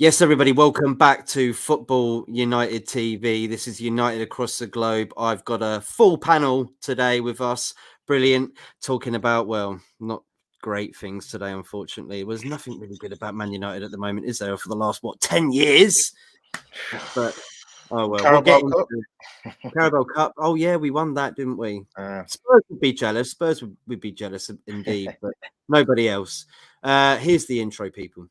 Yes, everybody, welcome back to Football United TV. This is United Across the Globe. I've got a full panel today with us. Brilliant. Talking about, well, not great things today, unfortunately. There's nothing really good about Man United at the moment, is there, for the last, 10 years? But, oh, well, we'll get Caraboa Cup. into Caraboa Cup. Oh, yeah, we won that, didn't we? Spurs would be jealous. Spurs would be jealous indeed, but nobody else. Here's the intro, people.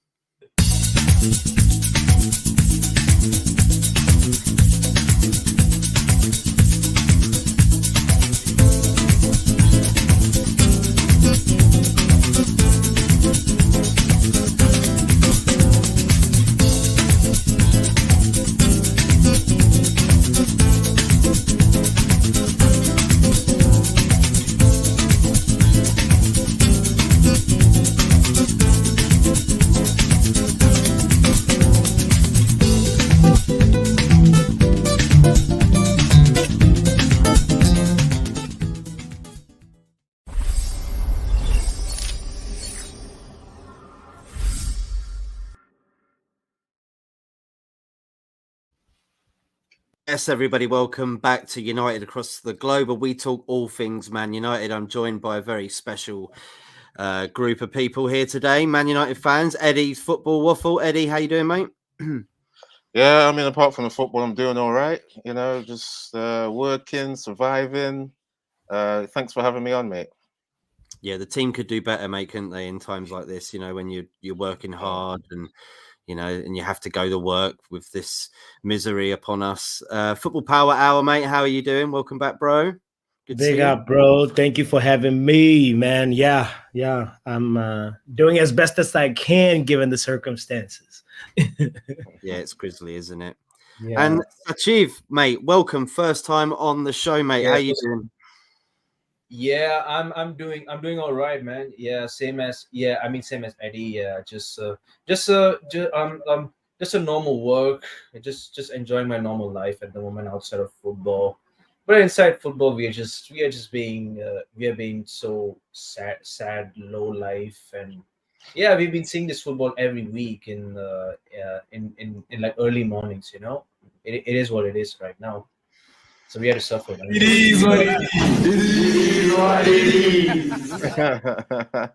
Yes, everybody, welcome back to United Across the Globe, where we talk all things Man United. I'm joined by a very special group of people here today, Man United fans. Eddy's Football Waffle. Eddy, how you doing, mate? Yeah, I mean, apart from the football, I'm doing all right. You know, just working, surviving. Thanks for having me on, mate. Yeah, the team could do better, mate, couldn't they, in times like this, you know, when you're working hard and, you know, and you have to go to work with this misery upon us. Football Power Hour, mate, how are you doing? Welcome back, bro. Good Big up, bro. Thank you for having me, man. Yeah. I'm doing as best as I can given the circumstances. Yeah, it's grisly, isn't it? Yeah. And Achieve, mate, welcome. First time on the show, mate. Yeah, how you doing? Yeah, I'm doing all right, man. Yeah, same as Eddy. Yeah, just a normal work. Just enjoying my normal life at the moment outside of football. But inside football, we are being so sad, low life, and yeah, we've been seeing this football every week in like early mornings. You know, it is what it is right now. So we had to suffer. It is what it is.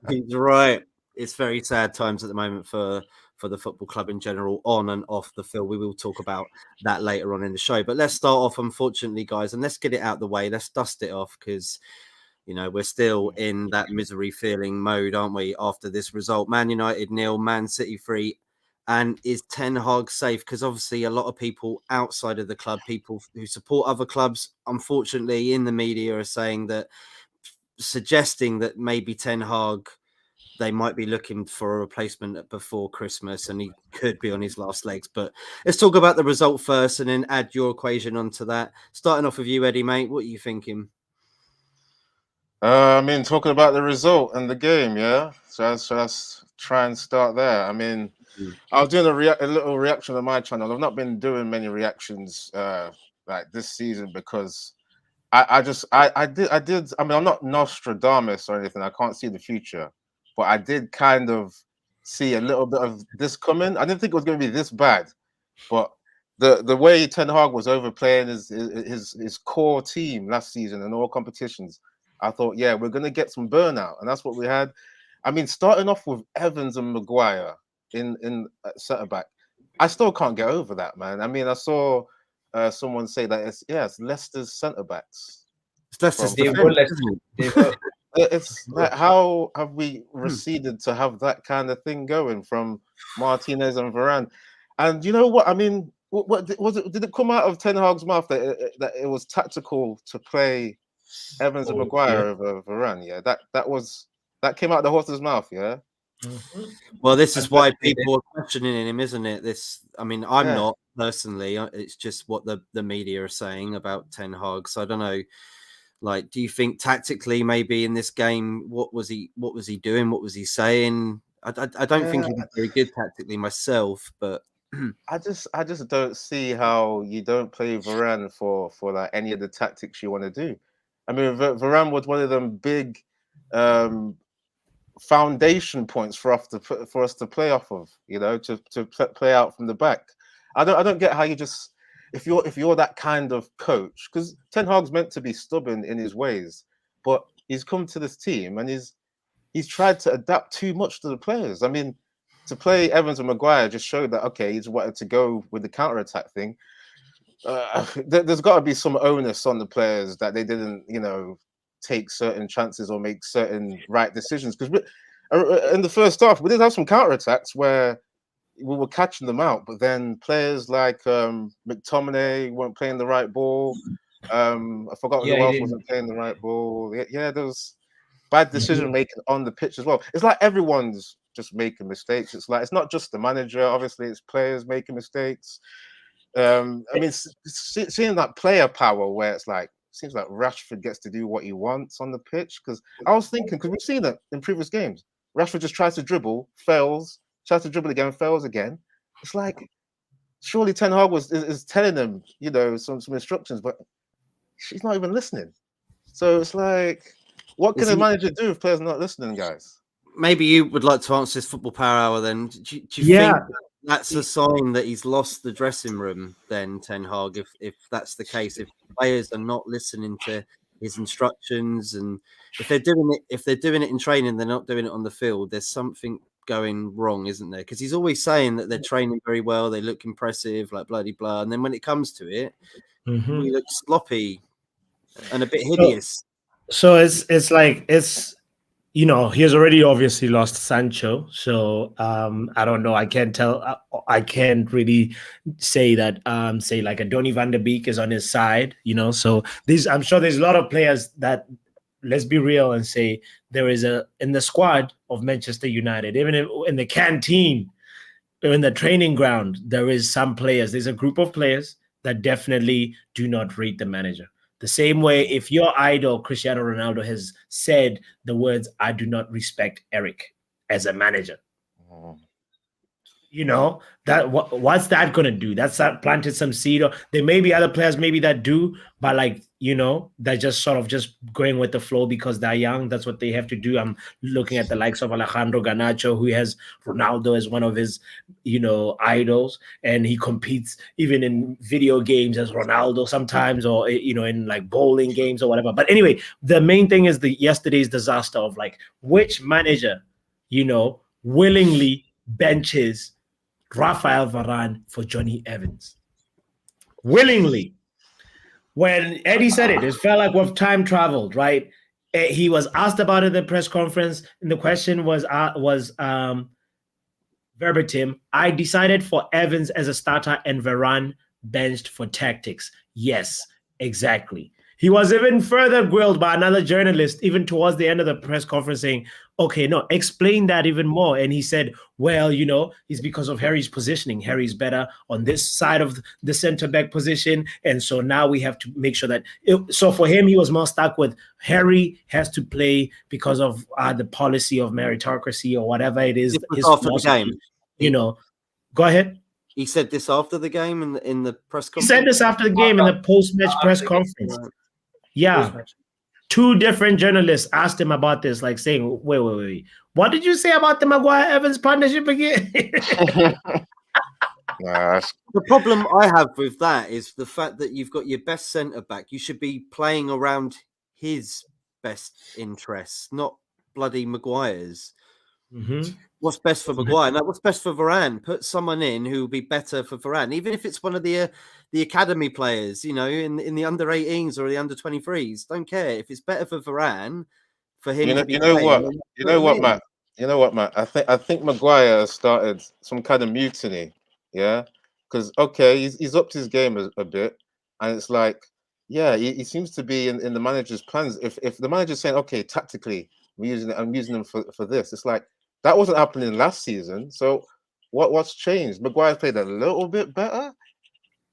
He's right. It's very sad times at the moment for the football club in general, on and off the field. We will talk about that later on in the show. But let's start off, unfortunately, guys, and let's get it out of the way. Let's dust it off because, you know, we're still in that misery feeling mode, aren't we, after this result? Man United 0, Man City 3. And is Ten Hag safe? Because obviously a lot of people outside of the club, people who support other clubs, unfortunately in the media are saying that, suggesting that maybe Ten Hag, they might be looking for a replacement before Christmas and he could be on his last legs. But let's talk about the result first and then add your equation onto that. Starting off with you, Eddy, mate, what are you thinking? I mean, talking about the result and the game, yeah? So let's try and start there. I mean, I was doing a little reaction on my channel. I've not been doing many reactions like this season because I did. I mean, I'm not Nostradamus or anything. I can't see the future, but I did kind of see a little bit of this coming. I didn't think it was going to be this bad, but the way Ten Hag was overplaying his core team last season in all competitions, I thought, yeah, we're going to get some burnout, and that's what we had. I mean, starting off with Evans and Maguire in centre back, I still can't get over that, man. I mean, I saw someone say that it's Leicester's centre backs. It's Leicester's It's like, how have we receded to have that kind of thing going from Martinez and Varane? And you know what? I mean, what was it? Did it come out of Ten Hag's mouth that it was tactical to play Evans and Maguire over Varane? Yeah, that came out of the horse's mouth. Yeah. Well, this is why people are questioning him, isn't it? I mean, I'm not personally. It's just what the media are saying about Ten Hag. So I don't know. Like, do you think tactically, maybe in this game, what was he doing? What was he saying? I don't think he was very good tactically myself, but I just don't see how you don't play Varane for like any of the tactics you want to do. I mean, Varane was one of them big foundation points for us to play off of, to play out from the back. I don't get how you just, if you're that kind of coach, because Ten Hag's meant to be stubborn in his ways, but he's come to this team and he's tried to adapt too much to the players. I mean, to play Evans and Maguire just showed that, okay, he's wanted to go with the counter-attack thing. There's got to be some onus on the players that they didn't, take certain chances or make certain right decisions. Because in the first half, we did have some counter-attacks where we were catching them out, but then players like McTominay weren't playing the right ball. I forgot who else wasn't playing the right ball. Yeah, there was bad decision-making on the pitch as well. It's like everyone's just making mistakes. It's not just the manager. Obviously, it's players making mistakes. I mean, seeing that player power where it's like, seems like Rashford gets to do what he wants on the pitch. Because I was thinking, because we've seen it in previous games, Rashford just tries to dribble, fails, tries to dribble again, fails again. It's like, surely Ten Hag is telling him, some instructions, but she's not even listening. So it's like, what can a manager do if players are not listening, guys? Maybe you would like to answer this Football Power Hour then. Do you think that's a sign that he's lost the dressing room then, Ten Hag, if that's the case, if players are not listening to his instructions, and if they're doing it in training, they're not doing it on the field, there's something going wrong, isn't there? Because he's always saying that they're training very well, they look impressive, like bloody blah, and then when it comes to it, we look sloppy and a bit hideous. So it's like he has already obviously lost Sancho. So I don't know. I can't tell. I can't really say that. Say like a Donny van de Beek is on his side. So I'm sure there's a lot of players that, let's be real and say, there is in the squad of Manchester United, even in the canteen, in the training ground, there is some players. There's a group of players that definitely do not rate the manager. The same way, if your idol, Cristiano Ronaldo, has said the words, "I do not respect Eric as a manager." That what's that going to do? That's planted some seed. Or there may be other players maybe that do, but they're just sort of just going with the flow because they're young. That's what they have to do. I'm looking at the likes of Alejandro Garnacho, who has Ronaldo as one of his, idols, and he competes even in video games as Ronaldo sometimes, or in like bowling games or whatever. But anyway, the main thing is yesterday's disaster of like which manager, willingly benches Rafael Varane for Johnny Evans. Willingly. When Eddy said it felt like we've time traveled, right? He was asked about it in the press conference, and the question was verbatim, "I decided for Evans as a starter and Varane benched for tactics." Yes, exactly. He was even further grilled by another journalist, even towards the end of the press conference, saying, "Okay, no, explain that even more." And he said, "Well, it's because of Harry's positioning. Harry's better on this side of the center back position. And so now we have to make sure that." So for him, he was more stuck with Harry has to play because of the policy of meritocracy or whatever it is. His after the game. Go ahead. He said this after the game in the press conference? He said this after the game in the post-match press conference. Yeah. Two different journalists asked him about this, like saying, wait. What did you say about the Maguire-Evans partnership again? The problem I have with that is the fact that you've got your best centre-back. You should be playing around his best interests, not bloody Maguire's. What's best for Maguire? No, what's best for Varane? Put someone in who will be better for Varane, even if it's one of the academy players, in the under 18s or the under 23s. Don't care if it's better for Varane for him. You know what, Matt? I think Maguire started some kind of mutiny. Yeah, because he's upped his game a bit, and it's like, he seems to be in the manager's plans. If the manager's saying, okay, tactically, I'm using them for this, it's like. That wasn't happening last season. So what's changed? Maguire played a little bit better.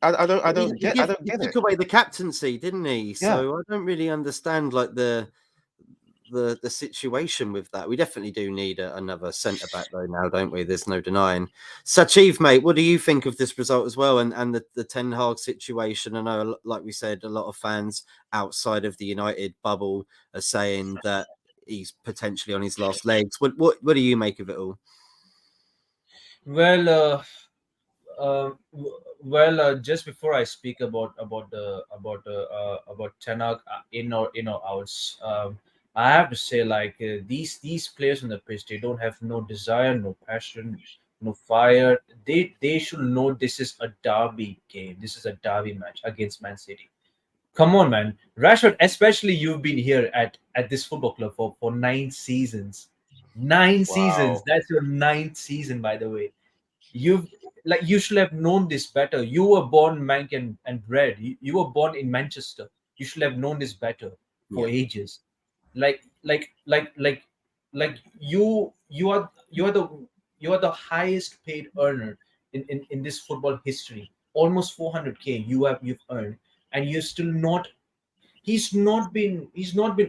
I don't get it. He took away the captaincy, didn't he? Yeah. So I don't really understand like the situation with that. We definitely do need another centre back though now, don't we? There's no denying. Sachiv, mate, what do you think of this result as well and the Ten Hag situation? I know, like we said, a lot of fans outside of the United bubble are saying that he's potentially on his last legs. What do you make of it all? Well, just before I speak about Tenak in or outs, I have to say, like, these players on the pitch, they don't have no desire, no passion, no fire. They should know this is a derby game. This is a derby match against Man City. Come on, man, Rashford. Especially you've been here at this football club for 9 seasons. 9 seasons. Wow. That's your ninth season, by the way. You've like you should have known this better. You were born mank and bred. You were born in Manchester. You should have known this better for ages. Like like like like like you are the highest paid earner in this football history. Almost 400K you've earned, and you're still not. He's not been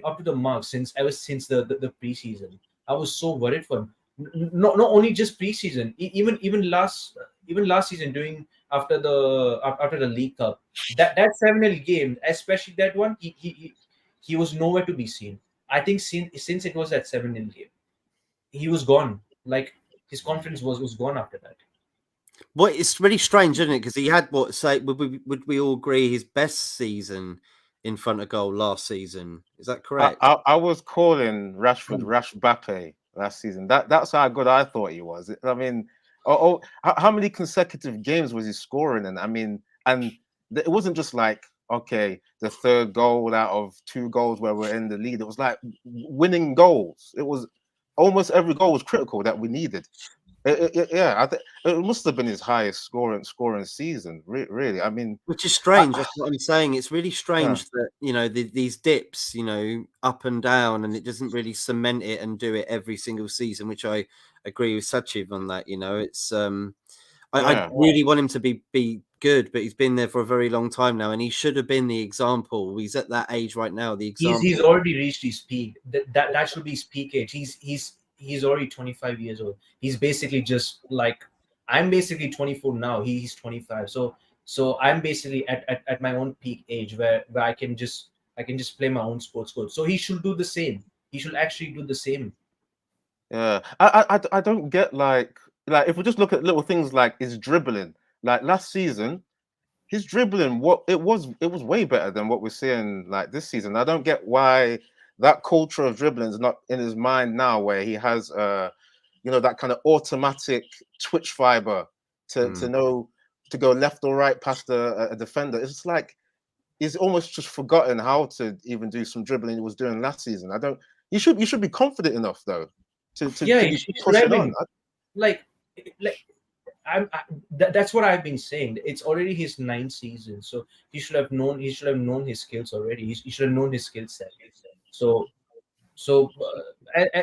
up to the mark ever since the preseason. I was so worried for him. Not only just preseason, even last season, doing after the League Cup, that 7-0 game, especially that one, he was nowhere to be seen. I think since it was that 7-0 game, he was gone. Like, his confidence was gone after that. Well, it's really strange, isn't it? Because he had would we all agree his best season in front of goal last season? Is that correct? I was calling Rashford Rash Bappe last season. That's how good I thought he was. I mean, how many consecutive games was he scoring? And I mean, and it wasn't just like, okay, the third goal out of 2 goals where we're in the lead. It was like winning goals. It was almost every goal was critical that we needed. Yeah, it must have been his highest scoring season. Really, I mean, which is strange. That's what I'm saying. It's really strange that these dips, up and down, and it doesn't really cement it and do it every single season. Which I agree with Sachiv on that. It's I really want him to be good, but he's been there for a very long time now, and he should have been the example. He's at that age right now. The example. He's already reached his peak. That should be his peak age. He's already 25 years old. He's basically just like, I'm basically 24 now. He's 25. So I'm basically at my own peak age where I can just play my own sports code. So he should do the same. He should actually do the same. Yeah, I don't get like if we just look at little things like his dribbling. Like last season, his dribbling, it was way better than what we're seeing like this season. I don't get why that culture of dribbling is not in his mind now, where he has that kind of automatic twitch fiber to know to go left or right past a defender. It's just like he's almost just forgotten how to even do some dribbling he was doing last season. You should be confident enough though to he's pushing on. That's what I've been saying. It's already his 9th season, so he should have known his skills already. He should have known his skill set. So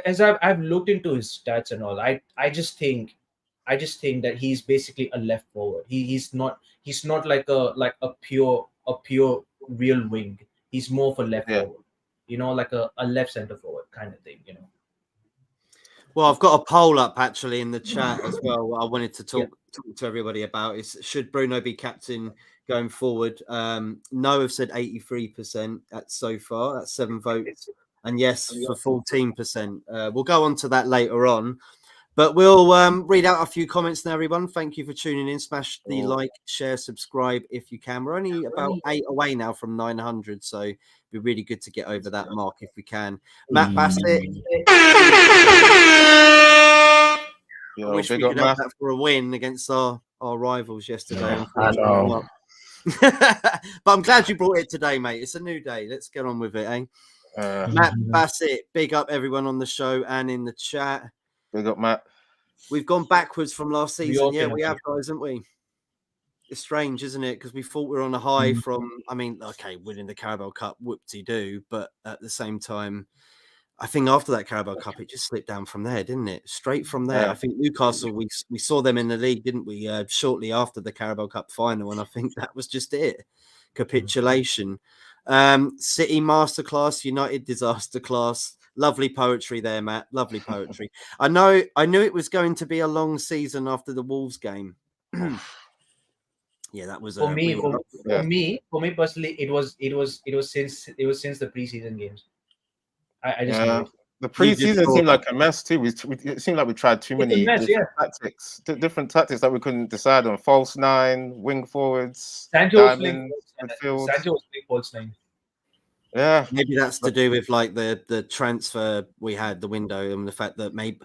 as I've looked into his stats and all, I just think that he's basically a left forward. He's not like a pure real wing. He's more of a left forward, like a left center forward kind of thing, Well, I've got a poll up actually in the chat as well. I wanted to talk to everybody about is, should Bruno be captain going forward? No have said 83% so far. That's 7 votes. And yes for 14%. We'll go on to that later on. But we'll read out a few comments now, everyone. Thank you for tuning in. Smash the like, share, subscribe if you can. We're only about 8 away now from 900, so it'd be really good to get over that mark if we can. Matt Bassett. I wish we could have that for a win against our rivals yesterday. I know. But I'm glad you brought it today, mate. It's a new day. Let's get on with it, eh? Matt Bassett, big up everyone on the show and in the chat. Big up, Matt. We've gone backwards from last season. Yeah, we have, guys, haven't we? It's strange, isn't it? Because we thought we were on a high from, winning the Caraboa Cup, whoop-de-doo. But at the same time, I think after that Caraboa Cup, it just slipped down from there, didn't it? Straight from there. Yeah. I think Newcastle, we saw them in the league, didn't we? Shortly after the Caraboa Cup final. And I think that was just it. Capitulation. City masterclass, United disaster class. Lovely poetry there, Matt. Lovely poetry. I knew it was going to be a long season after the Wolves game. Yeah, that was for me personally. It was since the preseason games. I just knew it. The preseason seemed like a mess too. It seemed like we tried too many different tactics that we couldn't decide on. False nine, wing forwards, diamond, midfield. Sancho was playing false nine. Yeah, maybe that's to do with like the transfer we had, the window, and the fact that maybe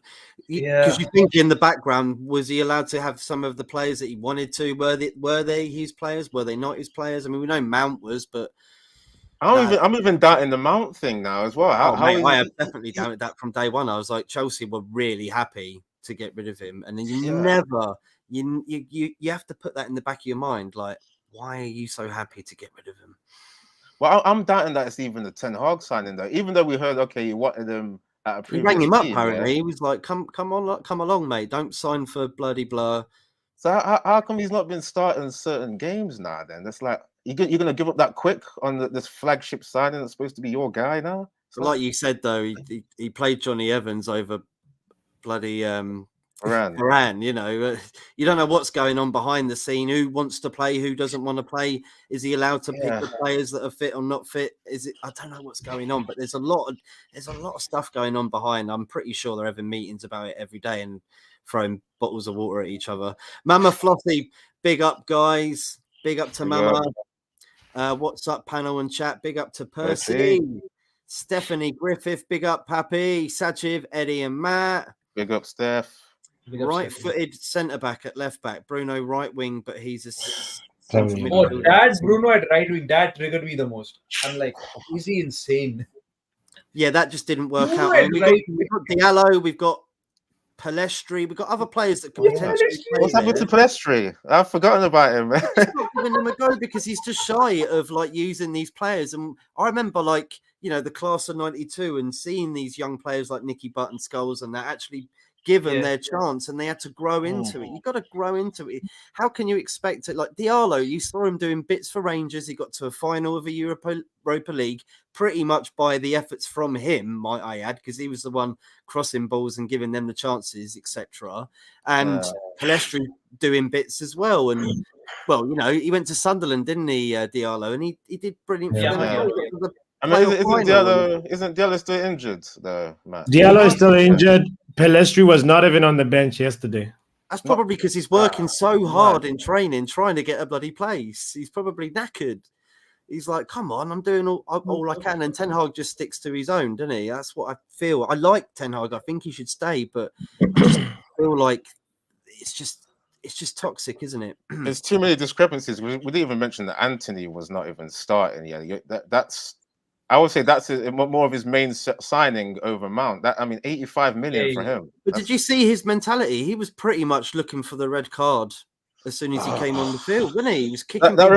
because you think in the background, was he allowed to have some of the players that he wanted to? Were they his players? Were they not his players? I mean, we know Mount was, but I'm even doubting the Mount thing now as well. I have definitely doubted that from day one. I was like, Chelsea were really happy to get rid of him, and then you have to put that in the back of your mind, like, why are you so happy to get rid of him? Well, I'm doubting that it's even the Ten Hag signing though. Even though we heard, okay, he wanted him at a previous he rang him up. team, Apparently, he was like, "Come along, mate. Don't sign for bloody blah." So how come he's not been starting certain games now? Then that's like you're going to give up that quick on this flagship signing that's supposed to be your guy now. So like you said though, he played Johnny Evans over bloody Varane, you know, you don't know what's going on behind the scene. Who wants to play? Who doesn't want to play? Is he allowed to pick the players that are fit or not fit? Is it? I don't know what's going on, but there's a lot of stuff going on behind. I'm pretty sure they're having meetings about it every day and throwing bottles of water at each other. Mama Flossie, big up, guys. Big up to Mama. What's up, panel and chat? Big up to Percy. Stephanie Griffith, big up, Pappy. Sachiv, Eddie, and Matt. Big up, Steph. Right-footed centre-back at left-back. Bruno right wing, but he's a... Bruno at right wing, that triggered me the most. I'm like, is he insane? Yeah, that just didn't work out. I mean, we've got Diallo, we've got Palestri, we've got other players that could potentially play. What's happened to Palestri? I've forgotten about him. He's not giving him a go because he's just shy of like using these players. And I remember like, you know, the class of 92 and seeing these young players like Nicky Butt and Scholes and that actually given their chance and they had to grow into it. You've got to grow into it. How can you expect it? Like Diallo, you saw him doing bits for Rangers. He got to a final of a Europa League pretty much by the efforts from him, might I add, because he was the one crossing balls and giving them the chances, etc. And Palestri doing bits as well. And well, you know, he went to Sunderland, didn't he, Diallo? And he did brilliant for them. I mean, isn't Diallo still injured though, Matt? Diallo is still injured. Palestri was not even on the bench yesterday. That's probably because he's working so hard in training, trying to get a bloody place. He's probably knackered. He's like, come on, I'm doing all I can. And Ten Hag just sticks to his own, doesn't he? That's what I feel. I like Ten Hag. I think he should stay, but I just feel like it's just toxic, isn't it? There's too many discrepancies. We didn't even mention that Anthony was not even starting. Yeah, I would say that's more of his main signing over Mount. That 85 million for him. But did you see his mentality? He was pretty much looking for the red card as soon as he came on the field, wasn't he? He was kicking. That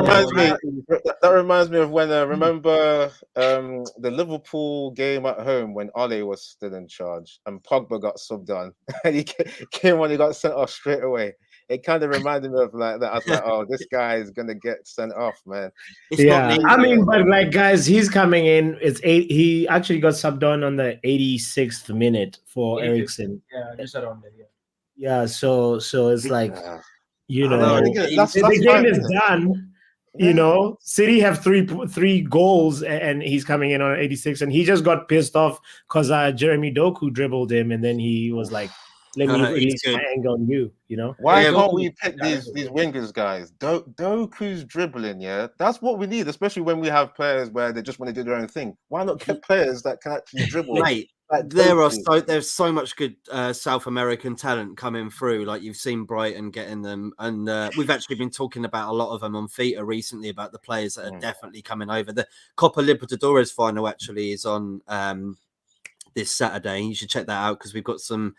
reminds me of when remember the Liverpool game at home when Ole was still in charge and Pogba got subbed on and he came on, he got sent off straight away. It kind of reminded me of like that. I was like, oh, this guy is gonna get sent off, man. But like, guys, he's coming in. He actually got subbed on the 86th minute for Eriksen. Yeah, just around there. Yeah, so it's like, you know, the game is done. You know, City have three goals, and he's coming in on 86, and he just got pissed off because Jeremy Doku dribbled him, and then he was like, let me release my anger on you, you know? Why can't we pick these wingers, guys? Doku's dribbling, that's what we need, especially when we have players where they just want to do their own thing. Why not get players that can actually dribble? Mate, there's so much good South American talent coming through. Like you've seen Brighton getting them, and we've actually been talking about a lot of them on Theta recently about the players that are definitely coming over. The Copa Libertadores final actually is on this Saturday. You should check that out because we've got some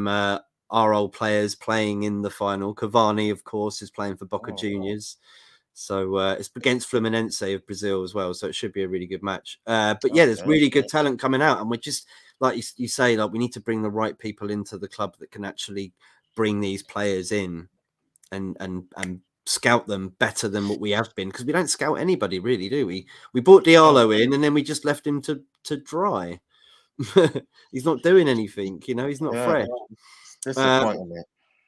our old players playing in the final. Cavani, of course, is playing for Boca Juniors. So it's against Fluminense of Brazil as well. So it should be a really good match. But yeah, there's really good talent coming out. And we're just, like you say, like we need to bring the right people into the club that can actually bring these players in and scout them better than what we have been. Because we don't scout anybody really, do we? We brought Diallo in and then we just left him to dry. He's not doing anything, you know, he's not fresh.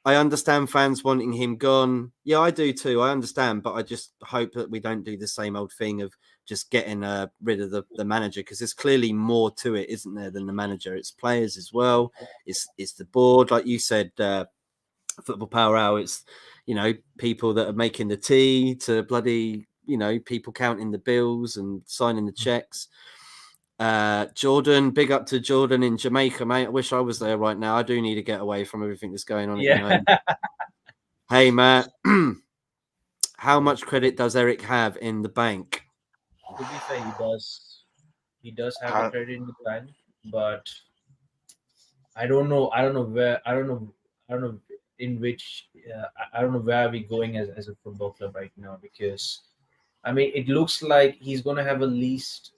I understand fans wanting him gone. Yeah, I do too. I understand, but I just hope that we don't do the same old thing of just getting rid of the manager, because there's clearly more to it, isn't there, than the manager? It's players as well. It's the board, like you said, Football Power Hour. It's, you know, people that are making the tea to bloody, you know, people counting the bills and signing the checks. Jordan, big up to Jordan in Jamaica, mate. I wish I was there right now. I do need to get away from everything that's going on. Yeah. Hey, Matt, how much credit does Eric have in the bank? To be fair, he does. He does have a credit in the bank, but I don't know. I don't know where. I don't know in which. I don't know where are we going as a football club right now, because, I mean, it looks like he's gonna have a least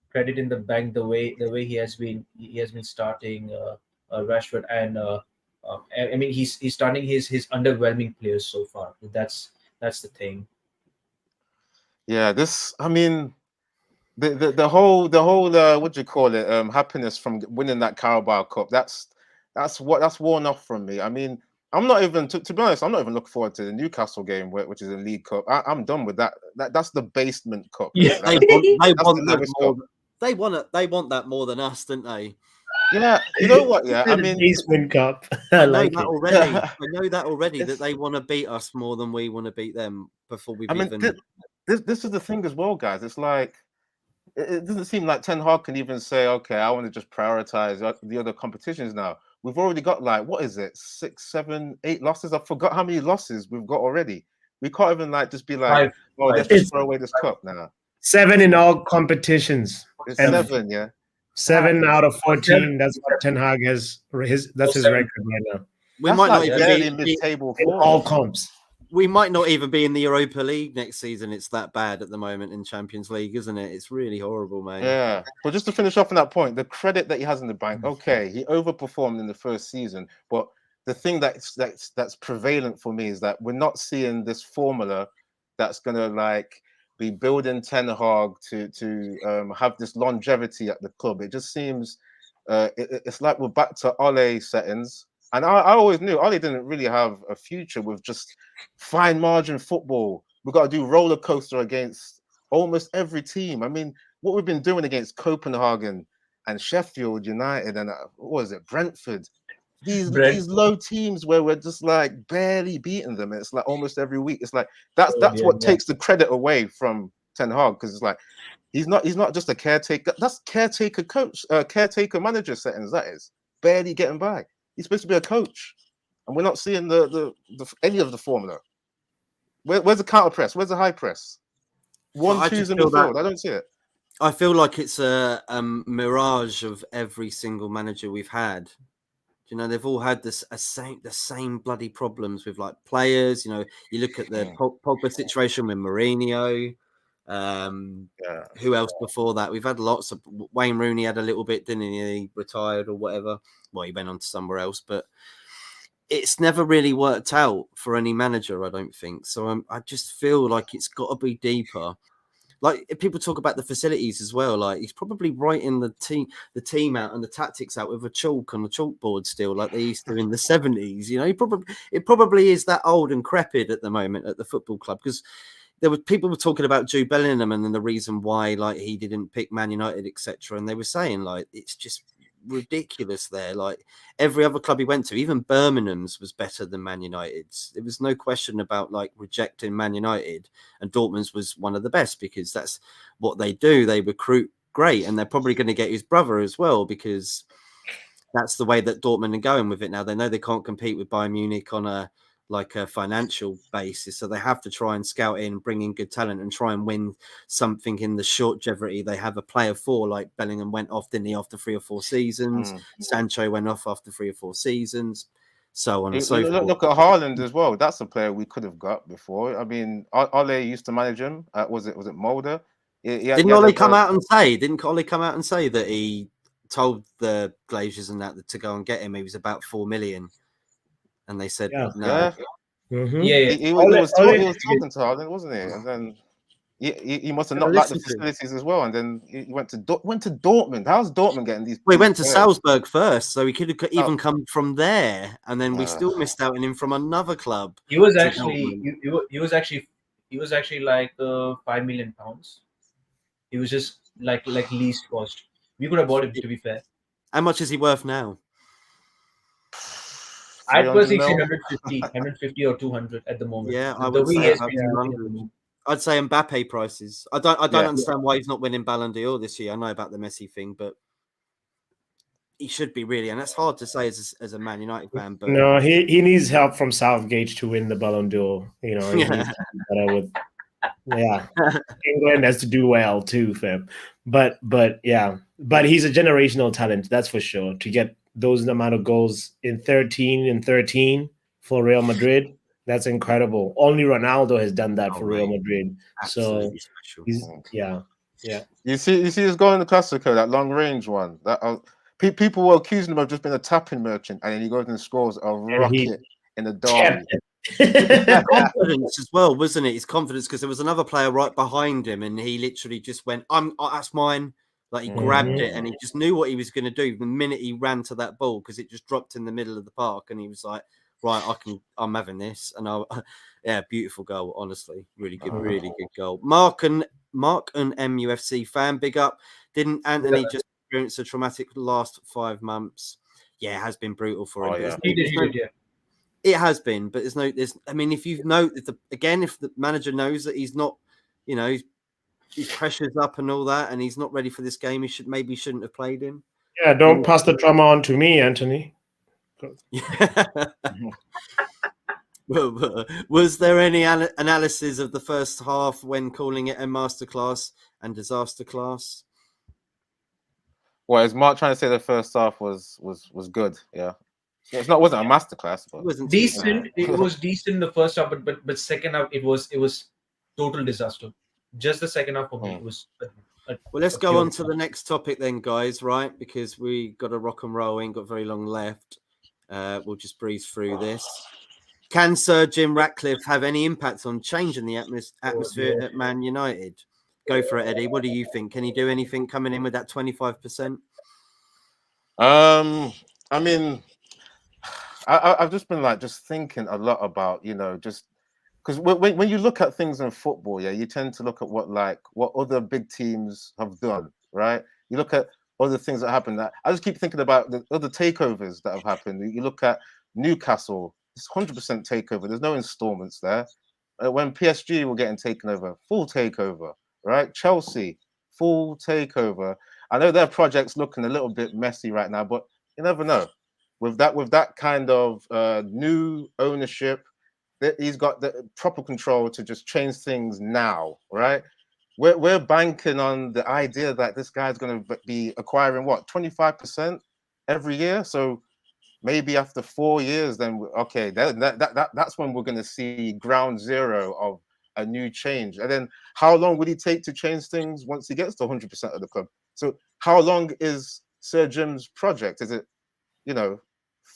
credit in the bank, the way he has been starting Rashford, and I mean, he's starting his underwhelming players so far. That's the thing. Yeah, this. I mean, the whole what do you call it? Happiness from winning that Carabao Cup. That's worn off from me. I mean, I'm not even to be honest. I'm not even looking forward to the Newcastle game, which is a League Cup. I'm done with that. That's the basement cup. Yeah. They want that more than us, don't they? Yeah, you know what? Yeah, I mean, basement cup. I know that already. I know that already, that they want to beat us more than we want to beat them before we've even. This is the thing as well, guys. It's like it doesn't seem like Ten Hag can even say, okay, I want to just prioritize the other competitions now. We've already got, like, what is it, 6, 7, 8 losses? I forgot how many losses we've got already. We can't even like just be like, let's just throw away this cup now. 7 in all competitions. It's 7, yeah. 7 out of 14. That's what Ten Hag has. That's his record right now. We might not even be mid-table in all comps. We might not even be in the Europa League next season. It's that bad at the moment in Champions League, isn't it? It's really horrible, mate. Yeah. But just to finish off on that point, the credit that he has in the bank, okay, he overperformed in the first season, but the thing that's prevalent for me is that we're not seeing this formula that's gonna like be building Ten Hag to have this longevity at the club. It just seems it's like we're back to Ole settings. And I always knew Ole didn't really have a future with just fine margin football. We've got to do roller coaster against almost every team. I mean, what we've been doing against Copenhagen and Sheffield United and what was it, Brentford? These low teams where we're just like barely beating them. It's like almost every week. It's like that's what takes the credit away from Ten Hag, because it's like he's not just a caretaker. That's caretaker coach, caretaker manager settings. That is barely getting by. He's supposed to be a coach, and we're not seeing the any of the formula. Where's the counter press? Where's the high press? 1-2s in the field. I don't see it. I feel like it's a mirage of every single manager we've had. You know, they've all had the same bloody problems with like players. You know, you look at the Pogba situation with Mourinho. Who else before that? We've had lots of. Wayne Rooney had a little bit, didn't he? He retired or whatever. Well, he went on to somewhere else, but it's never really worked out for any manager, I don't think. So I just feel like it's got to be deeper. Like, if people talk about the facilities as well, like he's probably writing the team out and the tactics out with a chalk on the chalkboard still, like they used to in the 70s. You know, it probably is that old and decrepit at the moment at the football club, because people were talking about Jude Bellingham and then the reason why like he didn't pick Man United, etc. And they were saying like it's just ridiculous there. Like every other club he went to, even Birmingham's was better than Man United's. There was no question about like rejecting Man United, and Dortmund's was one of the best because that's what they do. They recruit great, and they're probably going to get his brother as well, because that's the way that Dortmund are going with it now. They know they can't compete with Bayern Munich on a financial basis, so they have to try and scout in, bring in good talent, and try and win something in the short longevity they have a player for. Like Bellingham went off, didn't he, after 3 or 4 seasons? Sancho went off after 3 or 4 seasons, so on and so forth. Look at Haaland as well. That's a player we could have got before. I mean, Ole used to manage him. Was it Mulder? Didn't Ole come out and say that he told the Glazers and that to go and get him? He was about 4 million. And they said no. Yeah. Mm-hmm. He was talking to Haaland, wasn't he? And then he must have not liked the facilities as well. And then he went to Dortmund. How's Dortmund getting these? Well, he went to Salzburg first, so he could have even come from there. And then we still missed out on him from another club. He was actually he was actually like £5 million. He was just like least cost. We could have bought him, to be fair. How much is he worth now? I'd 300 personally say mil. 150 or 200 at the moment. Yeah, I The would way he say has about been moving at the 200. moment. I'd say Mbappe prices. I don't Yeah. understand why he's not winning Ballon d'Or this year. I know about the Messi thing, but he should be really, and that's hard to say as a Man United fan. But No, he needs help from Southgate to win the Ballon d'Or. You know, he needs to be better with. Yeah, England has to do well too, fam. But yeah, but he's a generational talent, that's for sure. To get those amount of goals in 13 for Real Madrid, that's incredible. Only Ronaldo has done that for Real Madrid. absolutely So special. he's yeah. You see his goal in the Classico, that long range one. That people were accusing him of just being a tapping merchant, and then he goes and scores a rocket in the derby. Confidence as well, wasn't it? His confidence, because there was another player right behind him, and he literally just went, that's mine." Like he grabbed it, and he just knew what he was going to do the minute he ran to that ball, because it just dropped in the middle of the park, and he was like, "Right, I'm having this." And yeah, beautiful goal, honestly, really good goal. Mark and MUFC fan, big up. Didn't Anthony just experience a traumatic last 5 months? Yeah, it has been brutal for him. Yeah. He did, yeah. It has been, but I mean, if you know, if the manager knows that he's not, you know, his pressure's up and all that, and he's not ready for this game, he shouldn't have played him. Yeah, don't pass the drama on to me, Anthony. Was there any analysis of the first half when calling it a masterclass and disaster class? Well, is Mark trying to say the first half was good? Yeah. It wasn't a masterclass, but It wasn't decent. It was decent in the first half, but second half it was total disaster. Just the second half for me, it was. Well, let's go on to the next topic then, guys. Right, because we got to rock and roll. Ain't got very long left. We'll just breeze through this. Can Sir Jim Ratcliffe have any impact on changing the atmosphere at Man United? Go for it, Eddie. What do you think? Can he do anything coming in with that 25%? I mean, I've just been just thinking a lot about, just because when you look at things in football, yeah, you tend to look at what other big teams have done, right? You look at other things that happen. That I just keep thinking about the other takeovers that have happened. You look at Newcastle, it's 100% takeover. There's no installments there. When PSG were getting taken over, full takeover, right? Chelsea, full takeover. I know their project's looking a little bit messy right now, but you never know. With that kind of new ownership, he's got the proper control to just change things now, right? We're banking on the idea that this guy's going to be acquiring 25% every year. So maybe after 4 years, then okay, that's when we're going to see ground zero of a new change. And then how long would he take to change things once he gets to 100% of the club? So how long is Sir Jim's project? Is it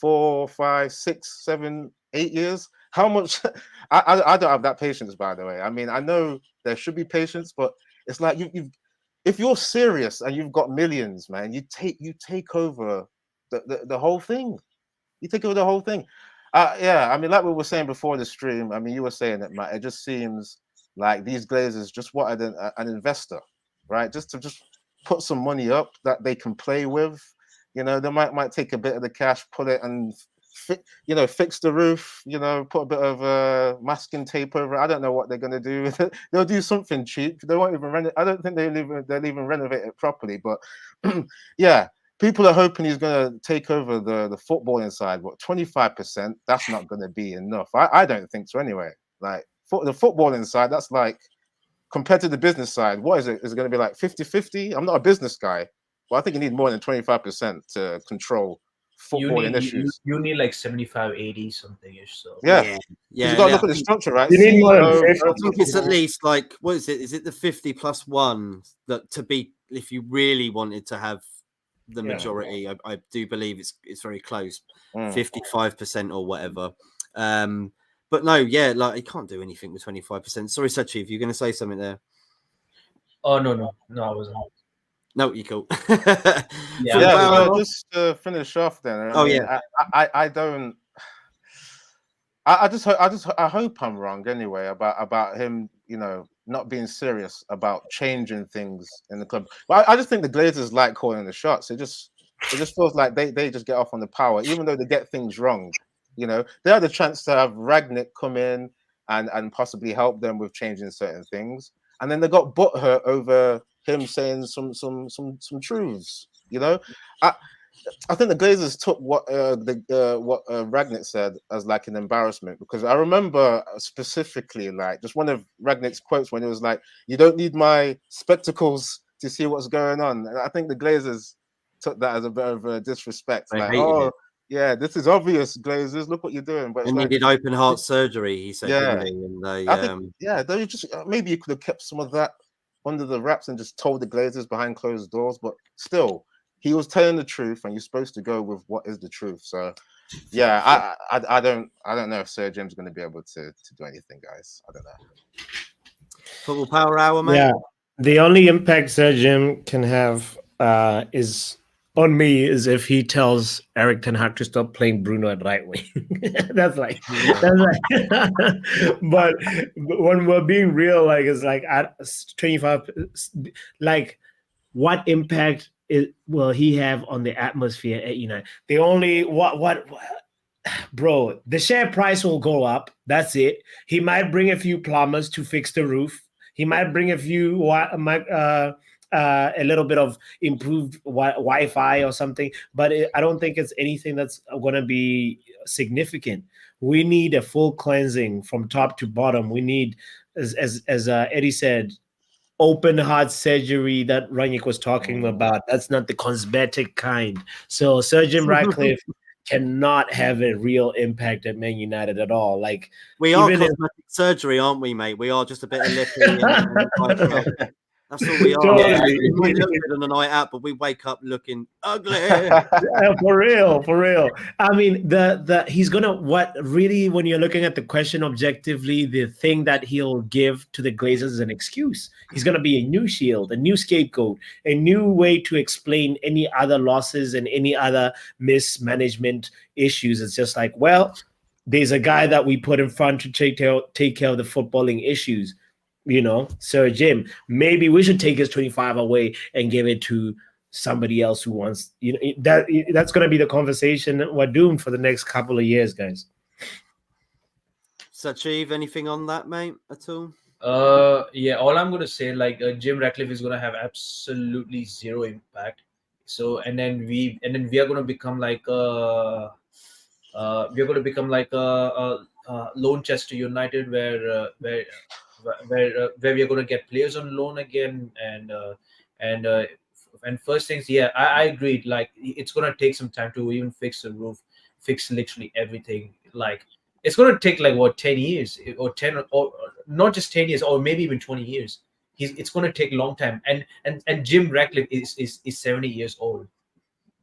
4, 5, 6, 7, 8 years? How much? I don't have that patience, by the way. I mean, I know there should be patience, but it's like if you're serious and you've got millions, man, you take over the whole thing. You take over the whole thing. Yeah, I mean, like we were saying before the stream, I mean, you were saying it, Matt. It just seems like these Glazers just wanted an investor, right? Just to put some money up that they can play with. They might take a bit of the cash, put it and fix the roof. Put a bit of masking tape over it. I don't know what they're gonna do with it. They'll do something cheap. They won't even rent it. I don't think they'll even renovate it properly. But yeah, people are hoping he's gonna take over the footballing side. But 25%, that's not gonna be enough. I don't think so anyway. Like the footballing side, that's like compared to the business side, what is it? Is it going to be like 50-50? I'm not a business guy, but I think you need more than 25% to control footballing issues. You need like 75, 80 something ish. So yeah. You got to look at the structure, right? You need more than 50. I think it's at least like, what is it? Is it the 50 plus 1 that to be, if you really wanted to have the majority? I do believe it's very close, 55% or whatever. But no, yeah, like he can't do anything with 25%. Sorry, Sachi, if you're going to say something there. Oh no, I wasn't. No, you cool. Yeah, just to finish off then. I don't. I hope I'm wrong anyway about him not being serious about changing things in the club. But I just think the Glazers like calling the shots. It just feels like they just get off on the power, even though they get things wrong. They had the chance to have Ragnick come in and possibly help them with changing certain things, and then they got butthurt over him saying some truths. I think the Glazers took what Ragnick said as like an embarrassment, because I remember specifically like just one of Ragnick's quotes when it was like, "You don't need my spectacles to see what's going on." And I think the Glazers took that as a bit of a disrespect. They Like, hated it. yeah, this is obvious, Glazers. Look what you're doing. But it's And like, he did open heart surgery, he said, yeah, didn't he? And they, I think, they just maybe you could have kept some of that under the wraps and just told the Glazers behind closed doors. But still, he was telling the truth, and you're supposed to go with what is the truth. So, yeah, I don't know if Sir Jim's going to be able to do anything, guys. I don't know. Football Power Hour, mate. Yeah, the only impact Sir Jim can have is on me is if he tells Eric Ten Hag to stop playing Bruno at right wing. that's like. But when we're being real, like it's like at 25, like what impact will he have on the atmosphere at United? The only what bro, the share price will go up. That's it. He might bring a few plumbers to fix the roof. He might bring a few a little bit of improved Wi-Fi or something, but I don't think it's anything that's going to be significant. We need a full cleansing from top to bottom. We need, as Eddy said, open heart surgery that Rangnick was talking about. That's not the cosmetic kind. So Sir Jim Ratcliffe cannot have a real impact at Man United at all. Like, we are cosmetic surgery, aren't we, mate? We are just a bit of lippy and that's all we are. Totally. We might look good on the night out, but we wake up looking ugly. For real. I mean, he's gonna when you're looking at the question objectively, the thing that he'll give to the Glazers is an excuse. He's gonna be a new shield, a new scapegoat, a new way to explain any other losses and any other mismanagement issues. It's just like, well, there's a guy that we put in front to take care of the footballing issues. Sir Jim, maybe we should take his 25 away and give it to somebody else who wants, that's going to be the conversation we're doomed for the next couple of years, guys. Sachiv, anything on that, mate, at all? Yeah, all I'm going to say, like, Jim Ratcliffe is going to have absolutely zero impact. So, and then we are going to become like a Lonchester United, where we are going to get players on loan again, and first things, I agreed, like it's going to take some time to even fix the roof, fix literally everything. Like it's going to take like 10 years or 10 or not just 10 years or maybe even 20 years. It's going to take a long time. And Jim Ratcliffe is 70 years old.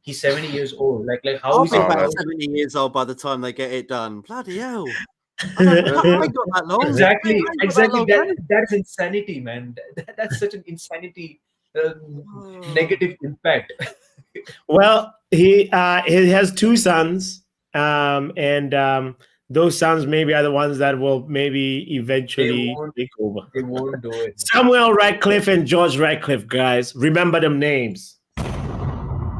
He's 70 years old. Like how is it about 70 years old by the time they get it done? Bloody hell. I got that long. Exactly. That's insanity, man. That's such an insanity negative impact. Well, he has two sons, and those sons maybe are the ones that will maybe eventually take over. They won't do it. Samuel Ratcliffe and George Ratcliffe, guys. Remember them names.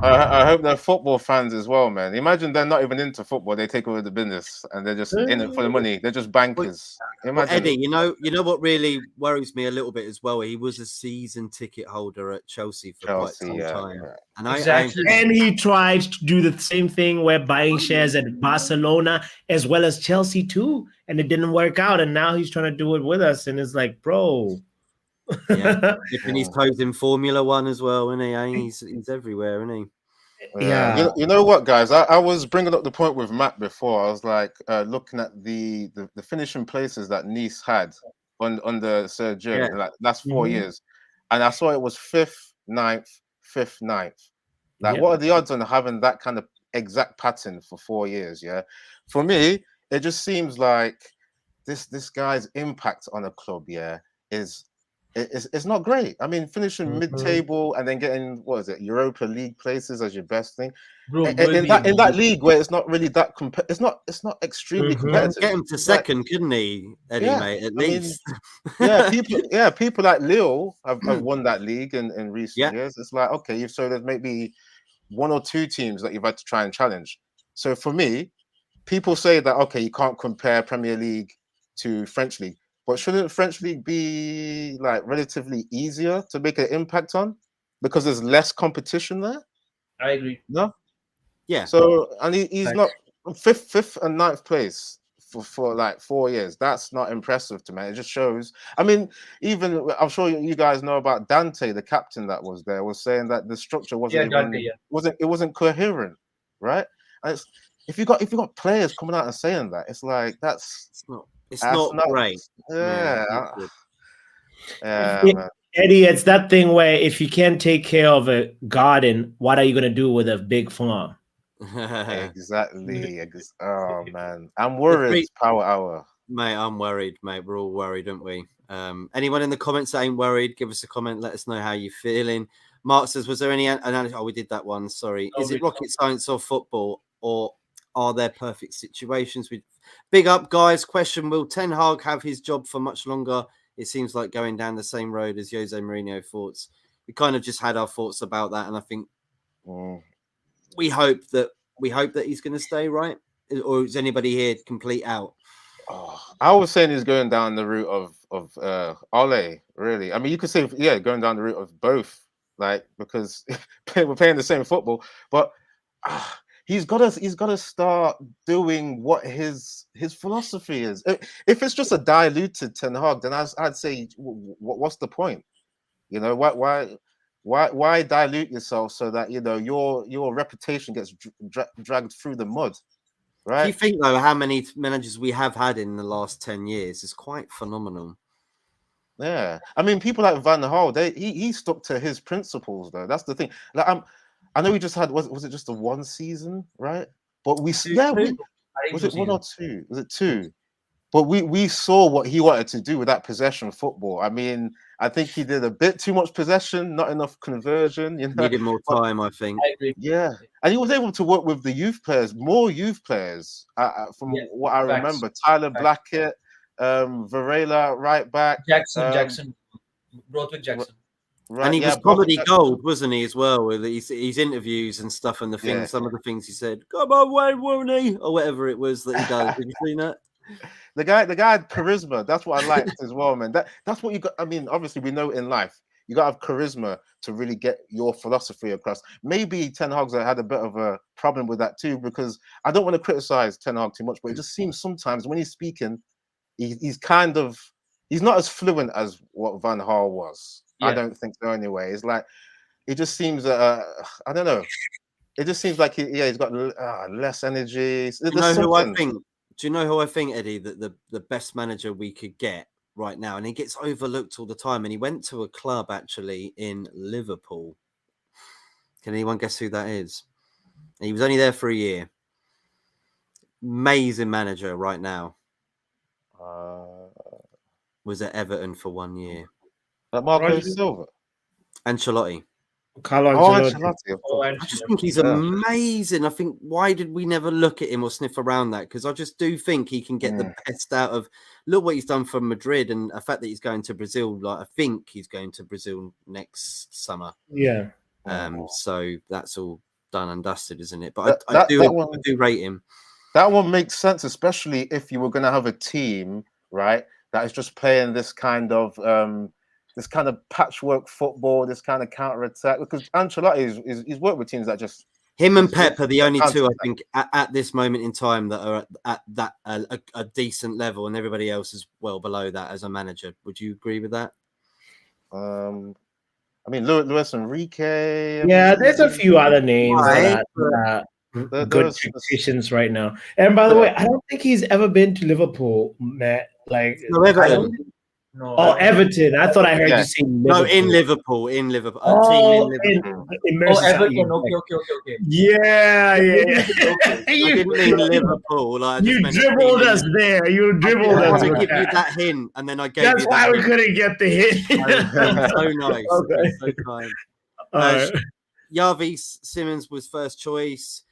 I hope they're football fans as well, man. Imagine they're not even into football; they take over the business and they're just in it for the money. They're just bankers. Well, Eddy, you know what really worries me a little bit as well. He was a season ticket holder at Chelsea for quite some time, and and he tried to do the same thing, where buying shares at Barcelona as well as Chelsea too, and it didn't work out. And now he's trying to do it with us, and it's like, bro. Dipping his toes in Formula One as well, isn't he? He's everywhere, isn't he? Yeah. You know what, guys? I was bringing up the point with Matt before. I was like looking at the finishing places that Nice had under Sir Jim in like last 4 years, and I saw it was 5th, 9th, 5th, 9th. Like, what are the odds on having that kind of exact pattern for 4 years? Yeah, for me, it just seems like this guy's impact on a club, is it's not great. I mean, finishing mid-table and then getting Europa League places as your best thing. Bro, In that league where it's not really that it's not extremely competitive. Get him to second, couldn't he, Eddie, mate? At least. People like Lille have won that league in recent years. It's like, okay, so there's maybe one or two teams that you've had to try and challenge. So for me, people say that, okay, you can't compare Premier League to French League, but shouldn't French League be like relatively easier to make an impact on because there's less competition there? I agree. No? Yeah. So, and he's not fifth and ninth place for like 4 years. That's not impressive to me. It just shows. I mean, even I'm sure you guys know about Dante, the captain that was there, was saying that the structure wasn't coherent, right? And if you got players coming out and saying that, it's like it's not great. Yeah. Man. Eddie, it's that thing where if you can't take care of a garden, what are you gonna do with a big farm? Exactly. Oh man, I'm worried. It's Power Hour, mate. I'm worried, mate. We're all worried, aren't we? Anyone in the comments that ain't worried, give us a comment. Let us know how you're feeling. Mark says, was there any analysis? Oh, we did that one. Sorry. Is it rocket science or football, or are there perfect situations? Big up, guys. Question: will Ten Hag have his job for much longer? It seems like going down the same road as Jose Mourinho. Thoughts? We kind of just had our thoughts about that, and I think we hope that he's going to stay, right? Or is anybody here complete out? I was saying he's going down the route of Ole. Really, I mean, you could say going down the route of both, like because we're playing the same football, but he's got to start doing what his philosophy is. If it's just a diluted Ten Hag, then I'd say what's the point? You know, why dilute yourself so that your reputation gets dragged through the mud, right? Do you think though how many managers we have had in the last 10 years is quite phenomenal? Yeah, I mean, people like Van Gaal, he stuck to his principles though. That's the thing. Like I know we just had was it just the one season, right? But was it 1 or 2? Was it 2? But we saw what he wanted to do with that possession football. I mean, I think he did a bit too much possession, not enough conversion. Needed more time, I think. Yeah, and he was able to work with the youth players, more youth players. From what I remember, Tyler Blackett, Varela, right back, Jackson, Broadwick Jackson. Right, and he was comedy gold, wasn't he, as well? With his interviews and stuff, and the things, some of the things he said, "Come on, Wayne Rooney," or whatever it was that he does. Have you seen that? The guy had charisma. That's what I liked as well, man. That's what you got. I mean, obviously, we know in life you got to have charisma to really get your philosophy across. Maybe Ten Hag's had a bit of a problem with that too, because I don't want to criticize Ten Hag too much, but it just seems sometimes when he's speaking, he's not as fluent as what Van Gaal was. Yeah. I don't think so anyway. It's like it just seems I don't know. It just seems like he's got less energy. Do you know who I think, Eddie, that the best manager we could get right now, and he gets overlooked all the time, and he went to a club actually in Liverpool. Can anyone guess who that is? And he was only there for a year. Amazing manager right now. Was at Everton for 1 year. Marco Silva. Ancelotti. Ancelotti. I just think he's amazing. I think, why did we never look at him or sniff around that? Because I just do think he can get the best out of. Look what he's done for Madrid, and the fact that he's going to Brazil. Like, I think he's going to Brazil next summer. Yeah. So that's all done and dusted, isn't it? But I do rate him. That one makes sense, especially if you were going to have a team, right, that is just playing this kind of patchwork football, this kind of counter-attack, because Ancelotti he's worked with teams that just... Him and Pep are the only two, I think, at this moment in time that are at that a decent level, and everybody else is well below that as a manager. Would you agree with that? I mean, Luis Enrique... there's a few other names good tacticians right now. And by the way, I don't think he's ever been to Liverpool, Matt. Like, No, Oh, I don't- Everton. I thought I heard Yeah. you say Liverpool. No, in Liverpool. In Liverpool. A team Oh, in Liverpool. in Oh, Merseyside. Everton. Okay. Yeah. I You, didn't mean Liverpool. Like, I just you meant a dribbled team in us there. You I dribbled didn't us. want to with give you that. that hint, and then I gave That's you why that we hint. couldn't get the hint. So nice. Okay. You're so kind. All right. Yavi Simmons was first choice.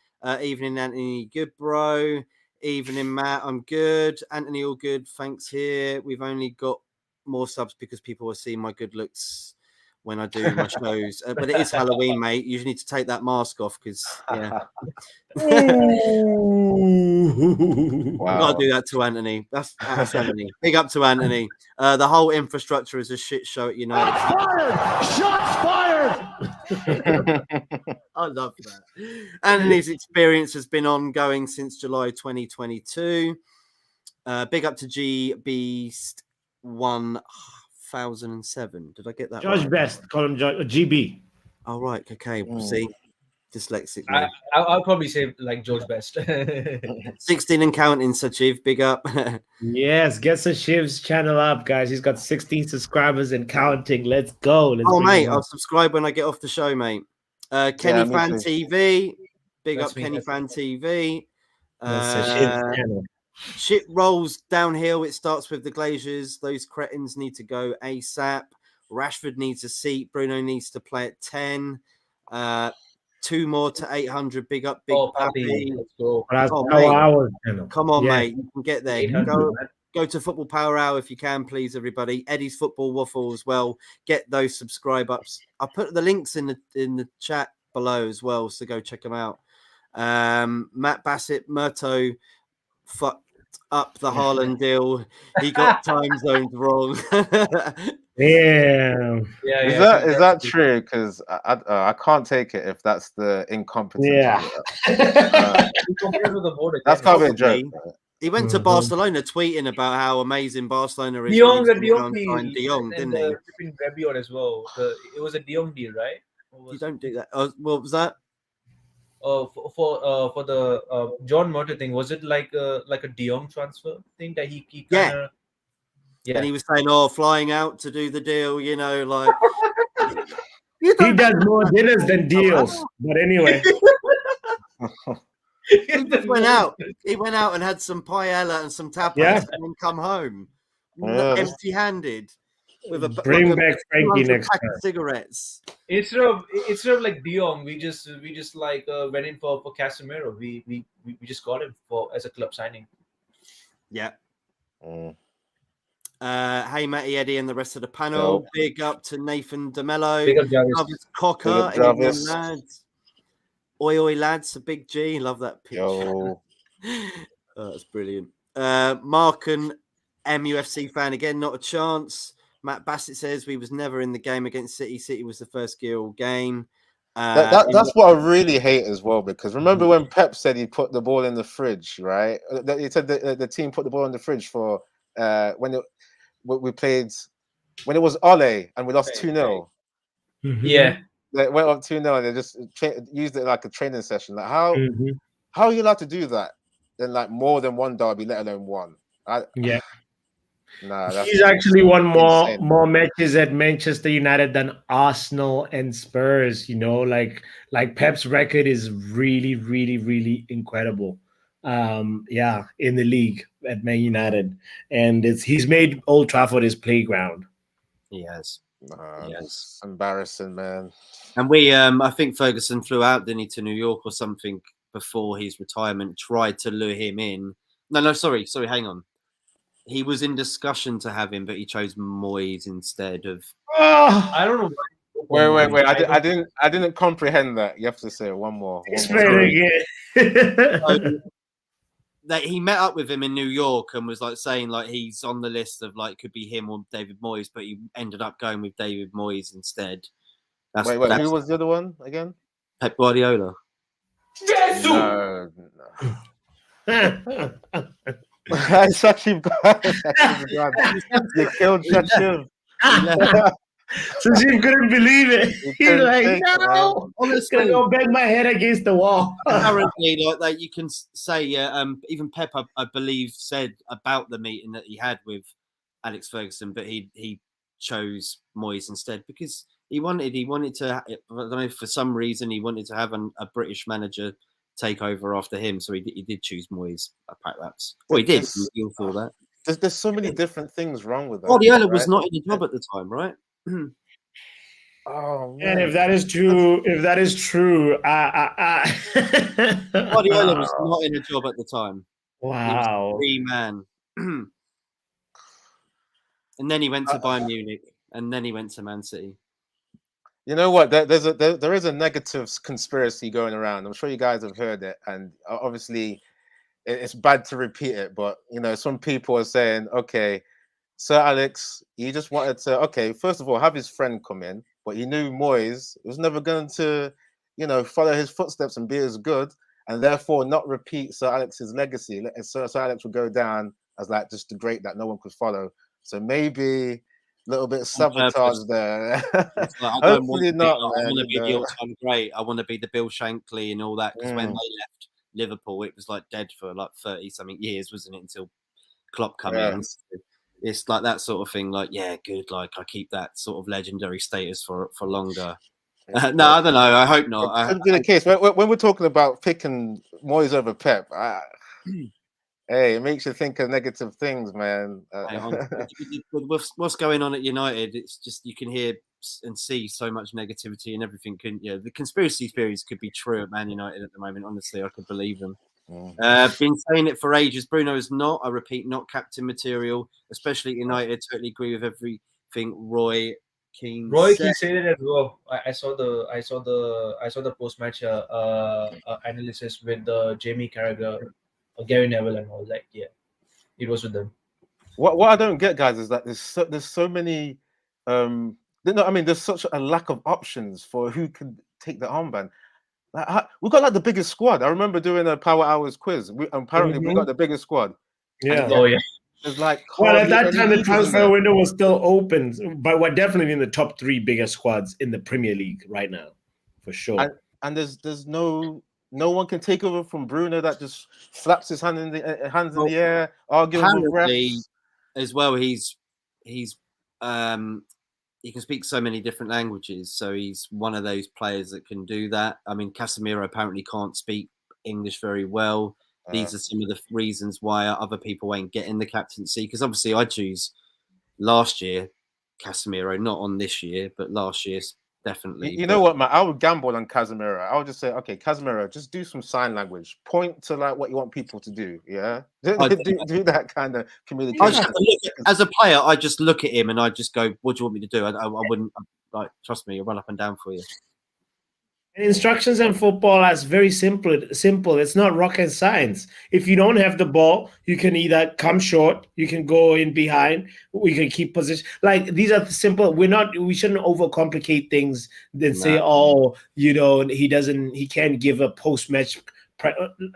Evening, Anthony. Good, bro. Evening, Matt. I'm good. Anthony, all good. Thanks here. We've only got more subs because people are seeing my good looks when I do my shows. But it is Halloween, mate. You need to take that mask off because, yeah. Ooh. I've got to do that to Anthony. That's Anthony. Big up to Anthony. The whole infrastructure is a shit show at United. Shots fired! I love that. Anthony's experience has been ongoing since July 2022. Big up to G Beast 1007. Did I get that George right? Best, call him GB. Oh, right. Okay. See, dyslexic. I'll probably say like George Best. 16 and counting, Sachiv. Big up. Yes, get Shiv's channel up, guys. He's got 16 subscribers and counting. Let's go. Let's Oh, bring mate, him I'll up. subscribe when I get off the show, mate. Kenny Yeah, me Fan too. TV. Big That's up me, Kenny that's Fan TV. That's Shiv's channel. Shit rolls downhill. It starts with the Glaziers. Those cretins need to go ASAP. Rashford needs a seat. Bruno needs to play at 10. 2 more to 800. Big up, Big Pappy. Let's go. That's Oh, our mate. hour channel. Come on, Yeah. mate. You can get there. 800, Go to Football Power Hour if you can, please, everybody. Eddy's Football Waffle as well. Get those subscribe ups. I'll put the links in the chat below as well, so go check them out. Matt Bassett, Murto fucked up the Haaland deal. He got time zones wrong. Damn. Is that true? Because I can't take it if that's the incompetence. Yeah. That's got to be a Probably. joke. Right? He went to Mhm. Barcelona tweeting about how amazing Barcelona is. De Jong, when the he's De gone Jong down deal, signed De Jong, and didn't he? flipping Rabiot as well. It was a De Jong deal, right? You don't do that. What was that? For the John Murta thing, was it like a De Jong transfer thing that he kind of And he was saying, "Oh, flying out to do the deal," you know, like He does more dinners than deals. But anyway. He just went out. He went out and had some paella and some tapas, Yeah. and then come home, Yeah. empty-handed, with a Bring like back Frankie 200 next pack time. of cigarettes. Instead of like De Jong, we just like went in for Casemiro. We just got him as a club signing. Yeah. Mm. Hey, Matty, Eddie, and the rest of the panel. Yo. Big up to Nathan DeMello. Big up, Jarvis. Jarvis Cocker. Big up, Evening, Jarvis. lads. Oi, oi, lads. A big G. Love that picture. Yo. Oh, that's brilliant. Mark and MUFC fan again. Not a chance. Matt Bassett says we was never in the game against City. City was the first Guild game. That's what I really hate as well, because remember when Pep said he put the ball in the fridge, right? He said the team put the ball in the fridge for when we played, when it was Ole and we lost 2-0. Mhm. Yeah, They went up 2-0 and they just used it like a training session. Like how are you allowed to do that in like more than one derby, let alone one? Yeah. Nah, He's actually won insane. more matches at Manchester United than Arsenal and Spurs. You know, like Pep's record is really, really, really incredible. In the league at Man United, and he's made Old Trafford his playground. He has. It's embarrassing, man. And we, I think Ferguson flew out, didn't he, to New York or something before his retirement, tried to lure him in. No, sorry, hang on. He was in discussion to have him, but he chose Moyes instead of. I don't know. Wait. I didn't comprehend that. You have to say it one more. Explain again. That he met up with him in New York and was like saying like he's on the list of like could be him or David Moyes, but he ended up going with David Moyes instead. Wait, who was the other one again? Pep Guardiola. No. Sachiv, you killed Sachiv. Sachiv couldn't believe it. He's like, no, I'm Honestly, just gonna go bang my head against the wall. apparently, like you can say, even Pep, I believe, said about the meeting that he had with Alex Ferguson, but he chose Moyes instead because he wanted to. I don't know, for some reason he wanted to have a British manager take over after him, so he did choose Moyes. Perhaps, well, he did. You all thought that. There's so many different things wrong with that. Guardiola was not in the job at the time, right? Oh man! And if that is true, Guardiola was not in a job at the time. Wow. He was a free man. And then he went to Bayern Munich, and then he went to Man City. You know what? There is a negative conspiracy going around. I'm sure you guys have heard it, and obviously it's bad to repeat it. But you know, some people are saying, okay, Sir Alex, he just wanted to, okay, first of all, have his friend come in, but he knew Moyes was never going to, you know, follow his footsteps and be as good, and therefore not repeat Sir Alex's legacy. Sir Alex would go down as like just the great that no one could follow. So maybe a little bit of sabotage there. Like, Hopefully not. I want to be the all-time great. I want to be the Bill Shankly and all that. Because when they left Liverpool, it was like dead for like 30-something years, wasn't it? Until Klopp come in. So it's like that sort of thing. Like, yeah, good. Like, I keep that sort of legendary status for longer. No, I don't know. I hope not. It could be the case. When we're talking about picking Moyes over Pep, hey, it makes you think of negative things, man. With what's going on at United, it's just you can hear and see so much negativity and everything. The conspiracy theories could be true at Man United at the moment. Honestly, I could believe them. Been saying it for ages. Bruno is not, I repeat, not captain material, especially at United. Totally agree with everything Roy Keane said it as well. I saw the post match analysis with Jamie Carragher, Gary Neville, and all that. Yeah, it was with them. What I don't get, guys, is that there's so many. There's such a lack of options for who could take the armband. We've got like the biggest squad. I remember doing a Power Hours quiz. We got the biggest squad. Yeah. Oh yeah. There's like at that time the transfer window was still open, but we're definitely in the top 3 biggest squads in the Premier League right now, for sure. And there's no one can take over from Bruno that just flaps his hands in the air, arguing with refs. As well, he's he can speak so many different languages, so he's one of those players that can do that. I mean, Casemiro apparently can't speak English very well. These are some of the reasons why other people ain't getting the captaincy. Because obviously, I choose last year Casemiro, not on this year, but last year's definitely. You know what, man? I would gamble on Casemiro. I would just say, okay, Casemiro, just do some sign language. Point to like what you want people to do. Yeah, do that kind of communication. As a player, I just look at him and I just go, "What do you want me to do?" I wouldn't like. Trust me, I'll run up and down for you. And instructions in football is very simple. It's not rocket science. If you don't have the ball, you can either come short, you can go in behind, we can keep position. Like these are simple. We shouldn't overcomplicate things. Then say, he can't give a post-match.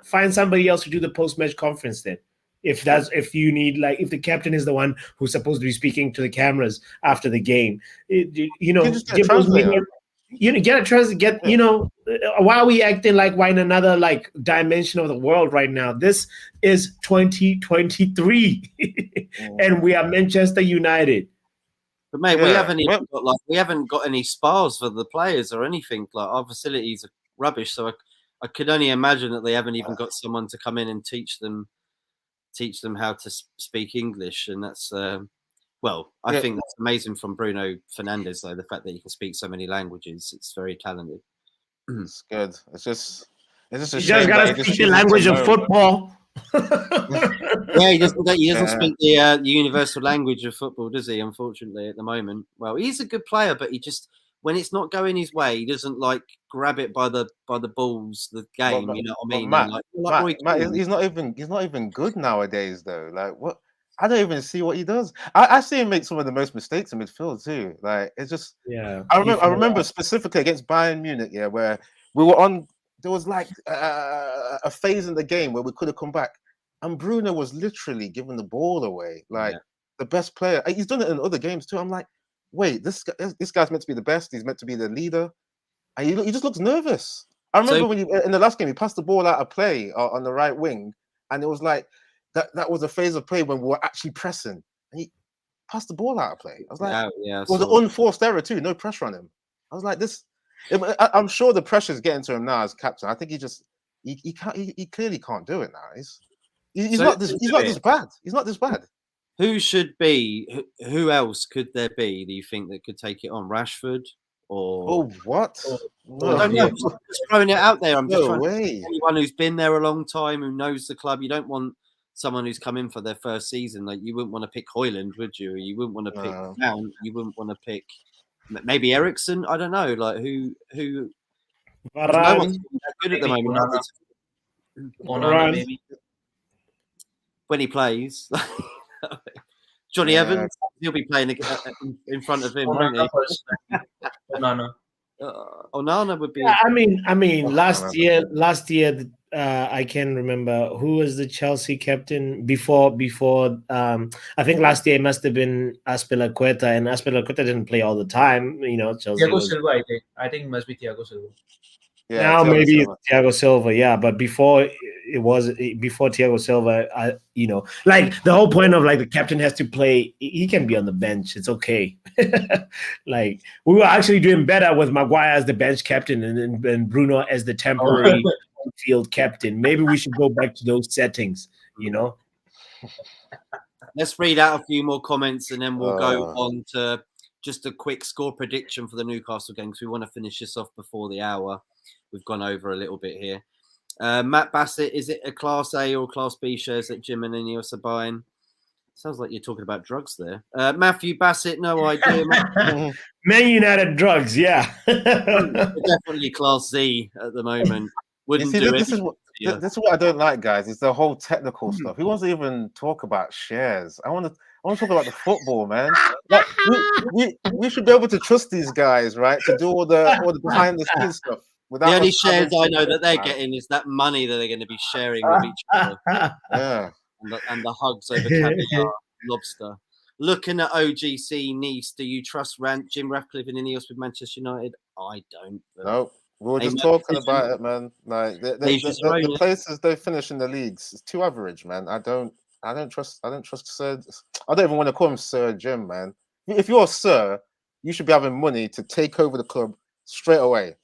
Find somebody else to do the post-match conference then. If you need, like, if the captain is the one who's supposed to be speaking to the cameras after the game, give those media. Why are we acting like we're in another like dimension of the world right now? This is 2023 and we are Manchester United. But mate, we haven't got any spars for the players or anything. Like, our facilities are rubbish, so I could only imagine that they haven't even got someone to come in and teach them how to speak English, and that's I think that's amazing from Bruno Fernandes, though, the fact that he can speak so many languages. It's very talented. It's good. It's just a shame. You just gotta speak the language of football. Yeah, he doesn't speak the universal language of football, does he? Unfortunately, at the moment. Well, he's a good player, but he just, when it's not going his way, he doesn't like grab it by the balls. The game, you know what I mean? Matt, he's not even good nowadays, though. Like, what? I don't even see what he does. I see him make some of the most mistakes in midfield too. Like, it's just, I remember specifically against Bayern Munich, where we were on. There was like a phase in the game where we could have come back, and Bruno was literally giving the ball away, like the best player. He's done it in other games too. I'm like, wait, this guy's meant to be the best. He's meant to be the leader, and he just looks nervous. I remember when in the last game he passed the ball out of play on the right wing, and it was like. That was a phase of play when we were actually pressing. And passed the ball out of play. I was like, yeah, it was an unforced error too. No pressure on him. I was like, this. I'm sure the pressure's getting to him now as captain. I think he clearly can't do it now. He's not this bad. He's not this bad. Who should be? Who else could there be? Do you think that could take it on? Rashford or? Oh, what? No. I don't know. Just throwing it out there. I'm just trying to way. anyone who's been there a long time, who knows the club. You don't want someone who's come in for their first season. Like you wouldn't want to pick Hoyland, would you? You wouldn't want to pick Mount. You wouldn't want to pick maybe Ericsson. I don't know. Like who? No one's good at the moment. Onana, maybe. When he plays. Johnny Evans, he'll be playing in front of him, won't he? Onana. Onana would be. Yeah, I mean, last year, I can remember who was the Chelsea captain before. I think last year it must have been Azpilicueta, and Azpilicueta didn't play all the time. You know, Chelsea. Thiago Silva, I think it must be Thiago Silva. Yeah, now maybe it's Thiago Silva, yeah, but before Thiago Silva, like the whole point of like the captain has to play. He can be on the bench. It's okay. Like we were actually doing better with Maguire as the bench captain and Bruno as the temporary field captain. Maybe we should go back to those settings. Let's read out a few more comments and then we'll go on to just a quick score prediction for the Newcastle game because we want to finish this off before the hour. We've gone over a little bit here. Matt Bassett, is it a Class A or Class B shares that Jim and Ineos are buying? Sounds like you're talking about drugs there. Matthew Bassett, no idea. Man United drugs, yeah. Definitely Class Z at the moment. This is what I don't like, guys. It's the whole technical stuff. Who wants to even talk about shares? I want to talk about the football, man. Like, we should be able to trust these guys, right? To do all the behind the scenes stuff. The only shares I know that they're getting is that money that they're going to be sharing with each other. Yeah. And the hugs over caviar, lobster. Looking at OGC Nice, do you trust Jim Ratcliffe and Ineos with Manchester United? I don't. No, we were just talking about it, man. Like the places they finish in the leagues is too average, man. I don't trust Sir. I don't even want to call him Sir Jim, man. If you're a Sir, you should be having money to take over the club straight away.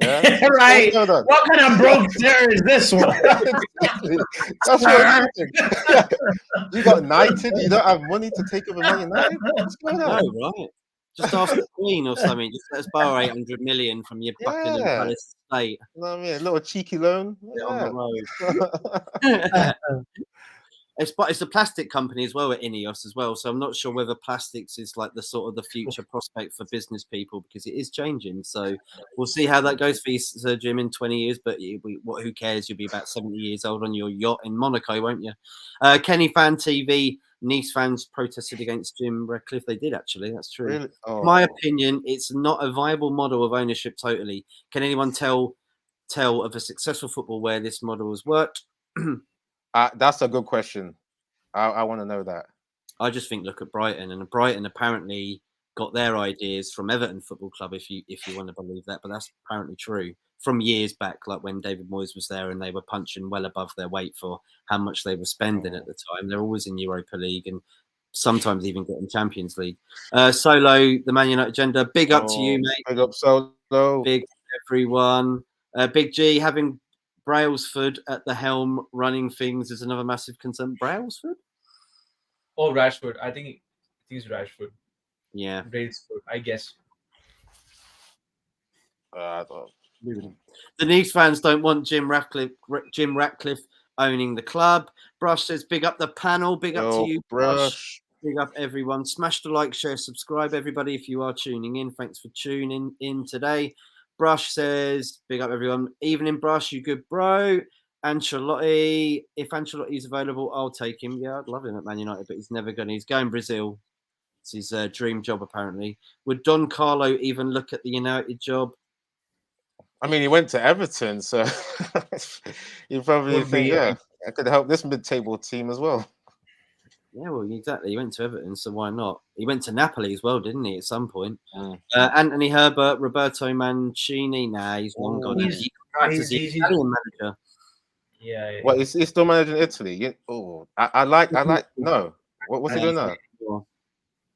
Yeah? Right. What kind of broke sir is this one? Exactly. That's what I'm thinking. You got knighted. You don't have money to take over Man United. What's going on? No, right. Just ask the Queen or something. Just let us borrow 800 million from your Buckingham Palace estate. You know what I mean? A little cheeky loan. On the road. It's a plastic company as well at Ineos as well, so I'm not sure whether plastics is like the sort of the future prospect for business people because it is changing. So we'll see how that goes for you, Sir Jim, in 20 years. But who cares? You'll be about 70 years old on your yacht in Monaco, won't you? Kenny Fan TV, Nice fans protested against Jim Ratcliffe. They did actually. That's true. Really? Oh. My opinion, it's not a viable model of ownership. Totally. Can anyone tell of a successful football where this model has worked? That's a good question. I want to know that. I just think look at Brighton, and Brighton apparently got their ideas from Everton Football Club, if you want to believe that, but that's apparently true from years back, like when David Moyes was there and they were punching well above their weight for how much they were spending at the time. They're always in Europa League and sometimes even getting Champions League. Solo, the Man United agenda, big up to you, mate. Big up, Solo. Big everyone. Big G, having Brailsford at the helm running things is another massive concern. Brailsford? Oh, Rashford. I think he's Rashford. Yeah. Brailsford, I guess. The Nice fans don't want Jim Ratcliffe owning the club. Brush says, big up the panel. Big up to you, Brush. Big up everyone. Smash the like, share, subscribe, everybody, if you are tuning in. Thanks for tuning in today. Brush says, big up everyone. Evening, Brush, you good, bro. Ancelotti, if Ancelotti's available, I'll take him. Yeah, I'd love him at Man United, but he's never going to. He's going Brazil. It's his dream job, apparently. Would Don Carlo even look at the United job? I mean, he went to Everton, so you probably think, I could help this mid-table team as well. Yeah, well, exactly. He went to Everton, so why not? He went to Napoli as well, didn't he, at some point? Anthony Herbert, Roberto Mancini. Nah, he's long gone. He's Italian manager. Yeah. What, he's still managing Italy? I like. No. What's he doing now?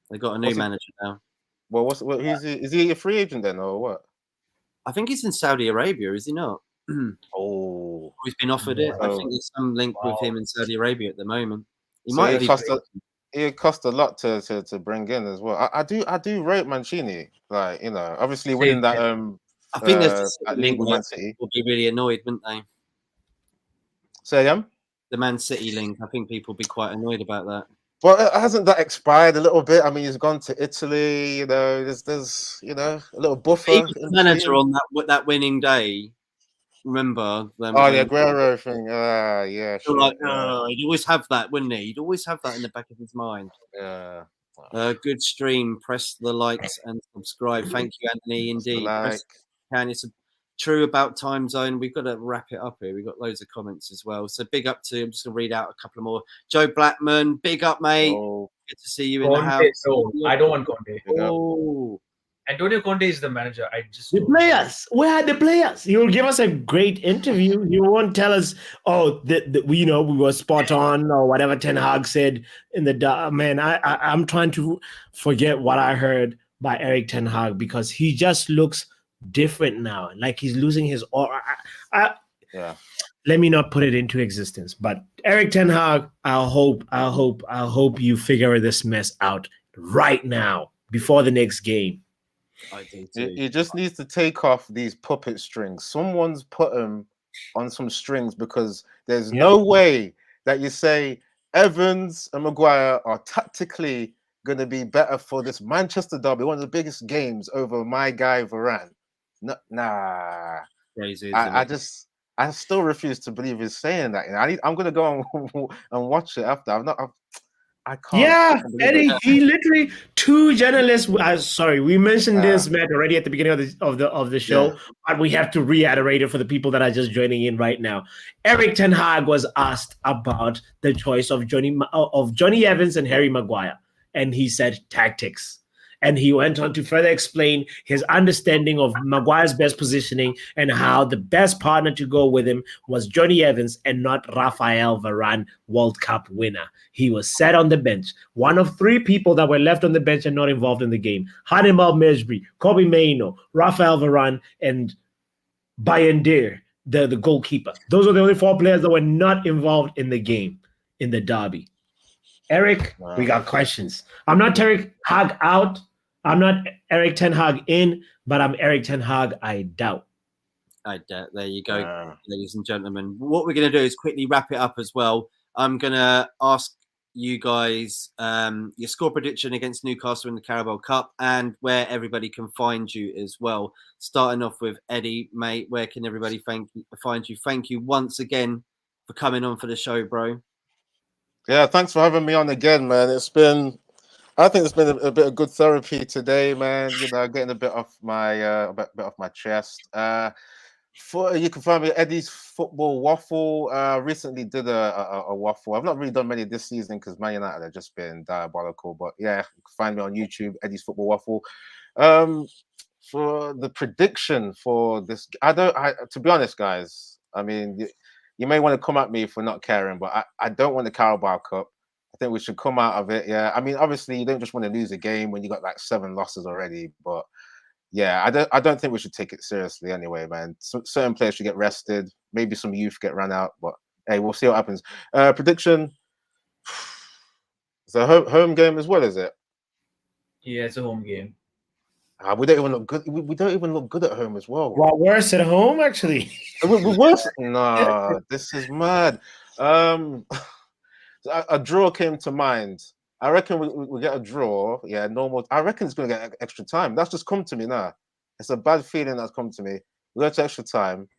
They got a new manager now. Well, who's he? Is he a free agent then, or what? I think he's in Saudi Arabia, is he not? Oh, He's been offered it. I think there's some link with him in Saudi Arabia at the moment. He might have it cost a lot to bring in as well. I do rate Mancini, like, you know, obviously winning that I think there's that league with Man City. Will be really annoyed, wouldn't they? Say again? The Man City link. I think people will be quite annoyed about that. Well, hasn't that expired a little bit? I mean, he's gone to Italy. You know, there's you know, a little buffer. He was the manager on that winning day. Remember? The Aguero thing. Yeah. Sure, like, he'd always have that, wouldn't he? He'd always have that in the back of his mind. Yeah. Good stream. Press the likes and subscribe. Thank you, Anthony. Indeed. It's true about time zone. We've got to wrap it up here. We've got loads of comments as well. So big up to, I'm just going to read out a couple more. Joe Blackman, big up, mate. Good to see you in the house. No, I don't want Conte. Oh. Antonio Conte is the manager. The players. Where are the players? He will give us a great interview. He won't tell us, we were spot on or whatever Ten Hag said in the man. I'm trying to forget what I heard by Erik Ten Hag because he just looks different now. Like he's losing his aura. Let me not put it into existence. But Erik Ten Hag, I hope you figure this mess out right now before the next game. He just needs to take off these puppet strings. Someone's put him on some strings because there's no way that you say Evans and Maguire are tactically going to be better for this Manchester derby, one of the biggest games, over my guy Varane. Nah. Crazy, I still refuse to believe he's saying that. You know, I'm going to go and watch it after. I can't. Yeah, Eddy. He literally 2 journalists. Sorry, we mentioned this, Matt, already at the beginning of the show, but we have to reiterate it for the people that are just joining in right now. Erik Ten Hag was asked about the choice of Johnny Evans and Harry Maguire, and he said tactics. And he went on to further explain his understanding of Maguire's best positioning and how the best partner to go with him was Johnny Evans and not Rafael Varane, World Cup winner. He was sat on the bench, one of 3 people that were left on the bench and not involved in the game. Hannibal Mejbri, Kobe Mainoo, Rafael Varane, and Bayender, the goalkeeper. Those were the only 4 players that were not involved in the game, in the derby. Eric, we got questions. I'm not Erik Hag out. I'm not Erik Ten Hag in, but I'm Erik Ten Hag, I doubt. I doubt. There you go, ladies and gentlemen. What we're going to do is quickly wrap it up as well. I'm going to ask you guys your score prediction against Newcastle in the Caraboa Cup and where everybody can find you as well. Starting off with Eddy, mate, where can everybody find you? Thank you once again for coming on for the show, bro. Yeah, thanks for having me on again, man. I think it's been a bit of good therapy today, man. You know, getting a bit off my bit off my chest. You can find me at Eddy's Football Waffle. Recently did a waffle. I've not really done many this season because Man United have just been diabolical. But yeah, you can find me on YouTube, Eddy's Football Waffle. For the prediction for this, to be honest, guys, I mean, you may want to come at me for not caring, but I don't want the Caraboa Cup. I think we should come out of it. Yeah, I mean, obviously, you don't just want to lose a game when you got like 7 losses already. But yeah, I don't think we should take it seriously anyway, man. Certain players should get rested. Maybe some youth get run out. But hey, we'll see what happens. Prediction: it's a home game as well, is it? Yeah, it's a home game. We don't even look good. We don't even look good at home as well. Well, worse at home, actually. We're worse. No, this is mad. A draw came to mind. I reckon we get a draw. Yeah, normal. I reckon it's going to get extra time. That's just come to me now. It's a bad feeling that's come to me. We go to extra time.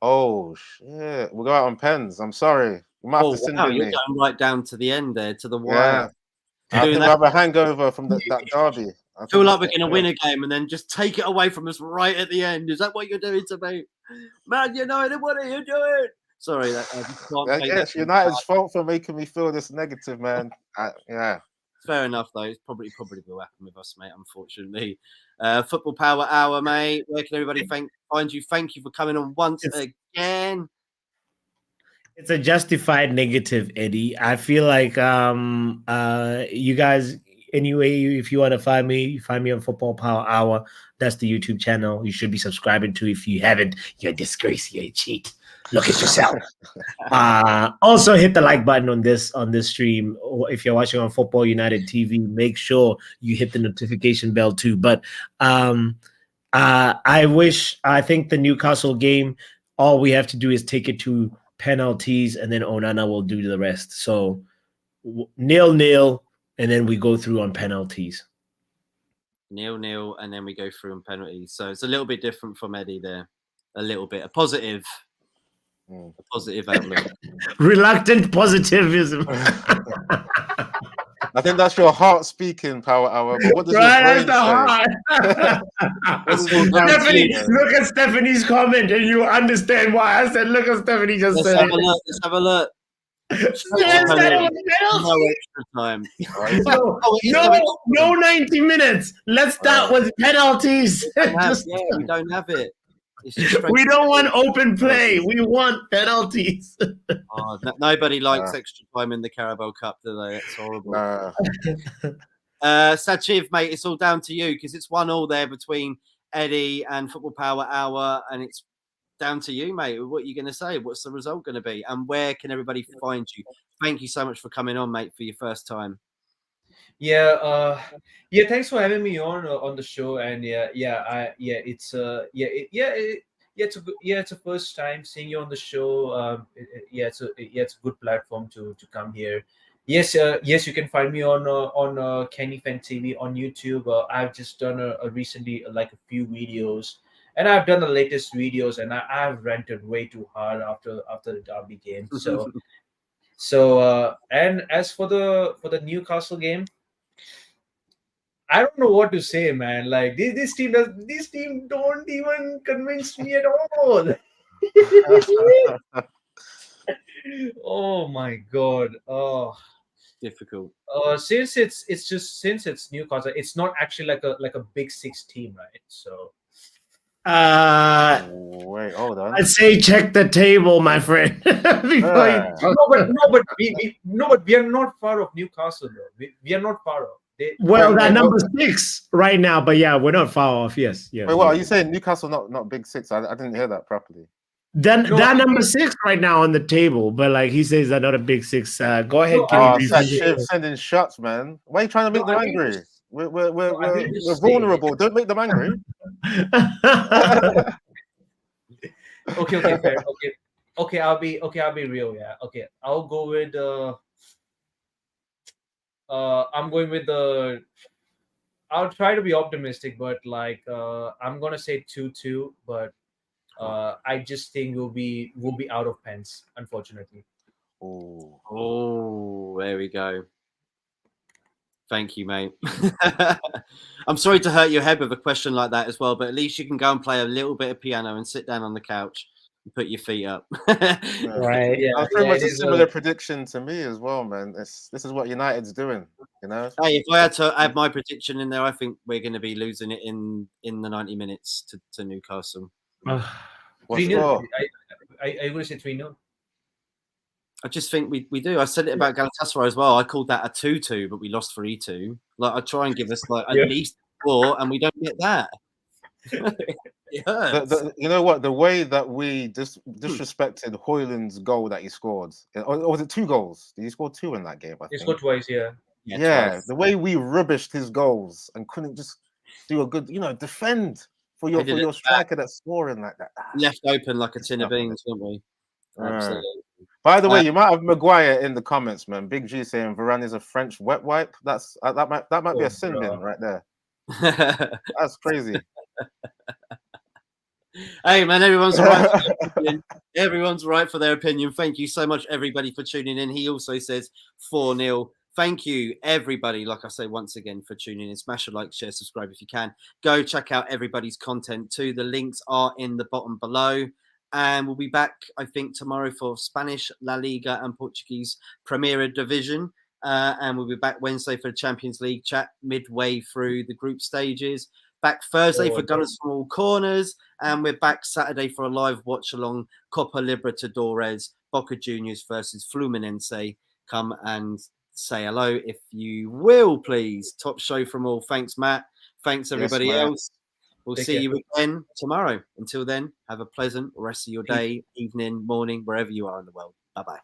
Oh, shit. We'll go out on pens. I'm sorry. You might have to send you're me. going right down to the end there, to the wire. Yeah. I think I have a hangover from that derby. I feel like we're going to win a game and then just take it away from us right at the end. Is that what you're doing to me? Man United, what are you doing? Sorry, it's United's fault for making me feel this negative, man. Yeah. Fair enough, though. It's probably will happen with us, mate, unfortunately. Football Power Hour, mate. Where can everybody find you? Thank you for coming on once again. It's a justified negative, Eddy. I feel like you guys anyway, if you want to find me on Football Power Hour. That's the YouTube channel you should be subscribing to. If you haven't, you're a disgrace, you're a cheat. Look at yourself. Also hit the like button on this stream, or if you're watching on Football United TV, make sure you hit the notification bell too. But I think the Newcastle game, all we have to do is take it to penalties, and then Onana will do the rest. So 0-0, and then we go through on penalties. 0-0, and then we go through on penalties. So it's a little bit different from Eddy there. A little bit. A positive outlook. Reluctant positivism. I think that's your heart speaking, Power Hour. But what does your brain say? Stephanie, look at Stephanie's comment, and you understand why I said, look at Stephanie just Let's said have it. a look. Let's have a look. No extra time. No 90 minutes. Let's start with penalties. We don't have it. It's just we don't want open play. We want penalties. Nobody likes extra time in the Caraboa Cup, do they? It's horrible. Sachiv, mate, it's all down to you because it's 1-1 there between Eddy and Football Power Hour, and it's down to you, mate. What are you going to say? What's the result going to be? And where can everybody find you? Thank you so much for coming on, mate, for your first time. Thanks for having me on the show. And it's a first time seeing you on the show. It's a good platform to come here. Yes, you can find me on Kenny Fan TV on YouTube. I've just done recently a few videos, and I've done the latest videos, and I've ranted way too hard after the Derby game. So and as for the Newcastle game, I don't know what to say, man. Like this team don't even convince me at all. Oh my god. Oh, difficult. Since it's Newcastle, it's not actually like a big six team, right? So wait, hold on. I'd say check the table, my friend. but we are not far off Newcastle, though. We are not far off. They're number 6 right now, but yeah, we're not far off. Yes. Wait, what are you saying? Newcastle not big six? I didn't hear that properly. They're number 6 right now on the table, but he says they're not a big 6. Go ahead, Shiv sending shots, man. Why are you trying to make them angry? We're vulnerable. Don't make them angry. Okay, fair. Okay, I'll be real. Yeah. Okay, I'll go with I'm going with I'll try to be optimistic, but I'm gonna say 2-2, but I just think we'll be out of pens, unfortunately. Oh, there we go. Thank you, mate. I'm sorry to hurt your head with a question like that as well, but at least you can go and play a little bit of piano and sit down on the couch and put your feet up. Right. Yeah. That's pretty much a similar prediction to me as well, man. This is what United's doing, you know. Hey, if I had to add my prediction in there, I think we're going to be losing it in the 90 minutes to Newcastle. What's score? I would say 3-0. I just think we do. I said it about Galatasaray as well. I called that a 2-2, but we lost 3-2. I try and give us at least 4, and we don't get that. It hurts. You know what? The way that we disrespected Højlund's goal that he scored, or was it 2 goals? Did he score 2 in that game? I think. He scored twice, yeah. Yeah, the way we rubbished his goals and couldn't just do a good, defend for your striker that's scoring like that. Left open like a tin of beans, weren't we? Absolutely. By the way, you might have Maguire in the comments, man. Big G saying Varane is a French wet wipe. That's that might be a sin bin right there. That's crazy. Hey man, everyone's right for their opinion. Everyone's right for their opinion. Thank you so much, everybody, for tuning in. He also says 4-0. Thank you, everybody. Like I say, once again, for tuning in. Smash a like, share, subscribe if you can. Go check out everybody's content too. The links are in the bottom below. And we'll be back, I think, tomorrow for Spanish, La Liga and Portuguese Primera Division. And we'll be back Wednesday for the Champions League chat midway through the group stages. Back Thursday for Gunners from All Corners. And we're back Saturday for a live watch-along Copa Libertadores, Boca Juniors versus Fluminense. Come and say hello if you will, please. Top show from all. Thanks, Matt. Thanks, everybody Matt. else. We'll Take see care. you again tomorrow. Until then, have a pleasant rest of your day, evening, morning, wherever you are in the world. Bye-bye.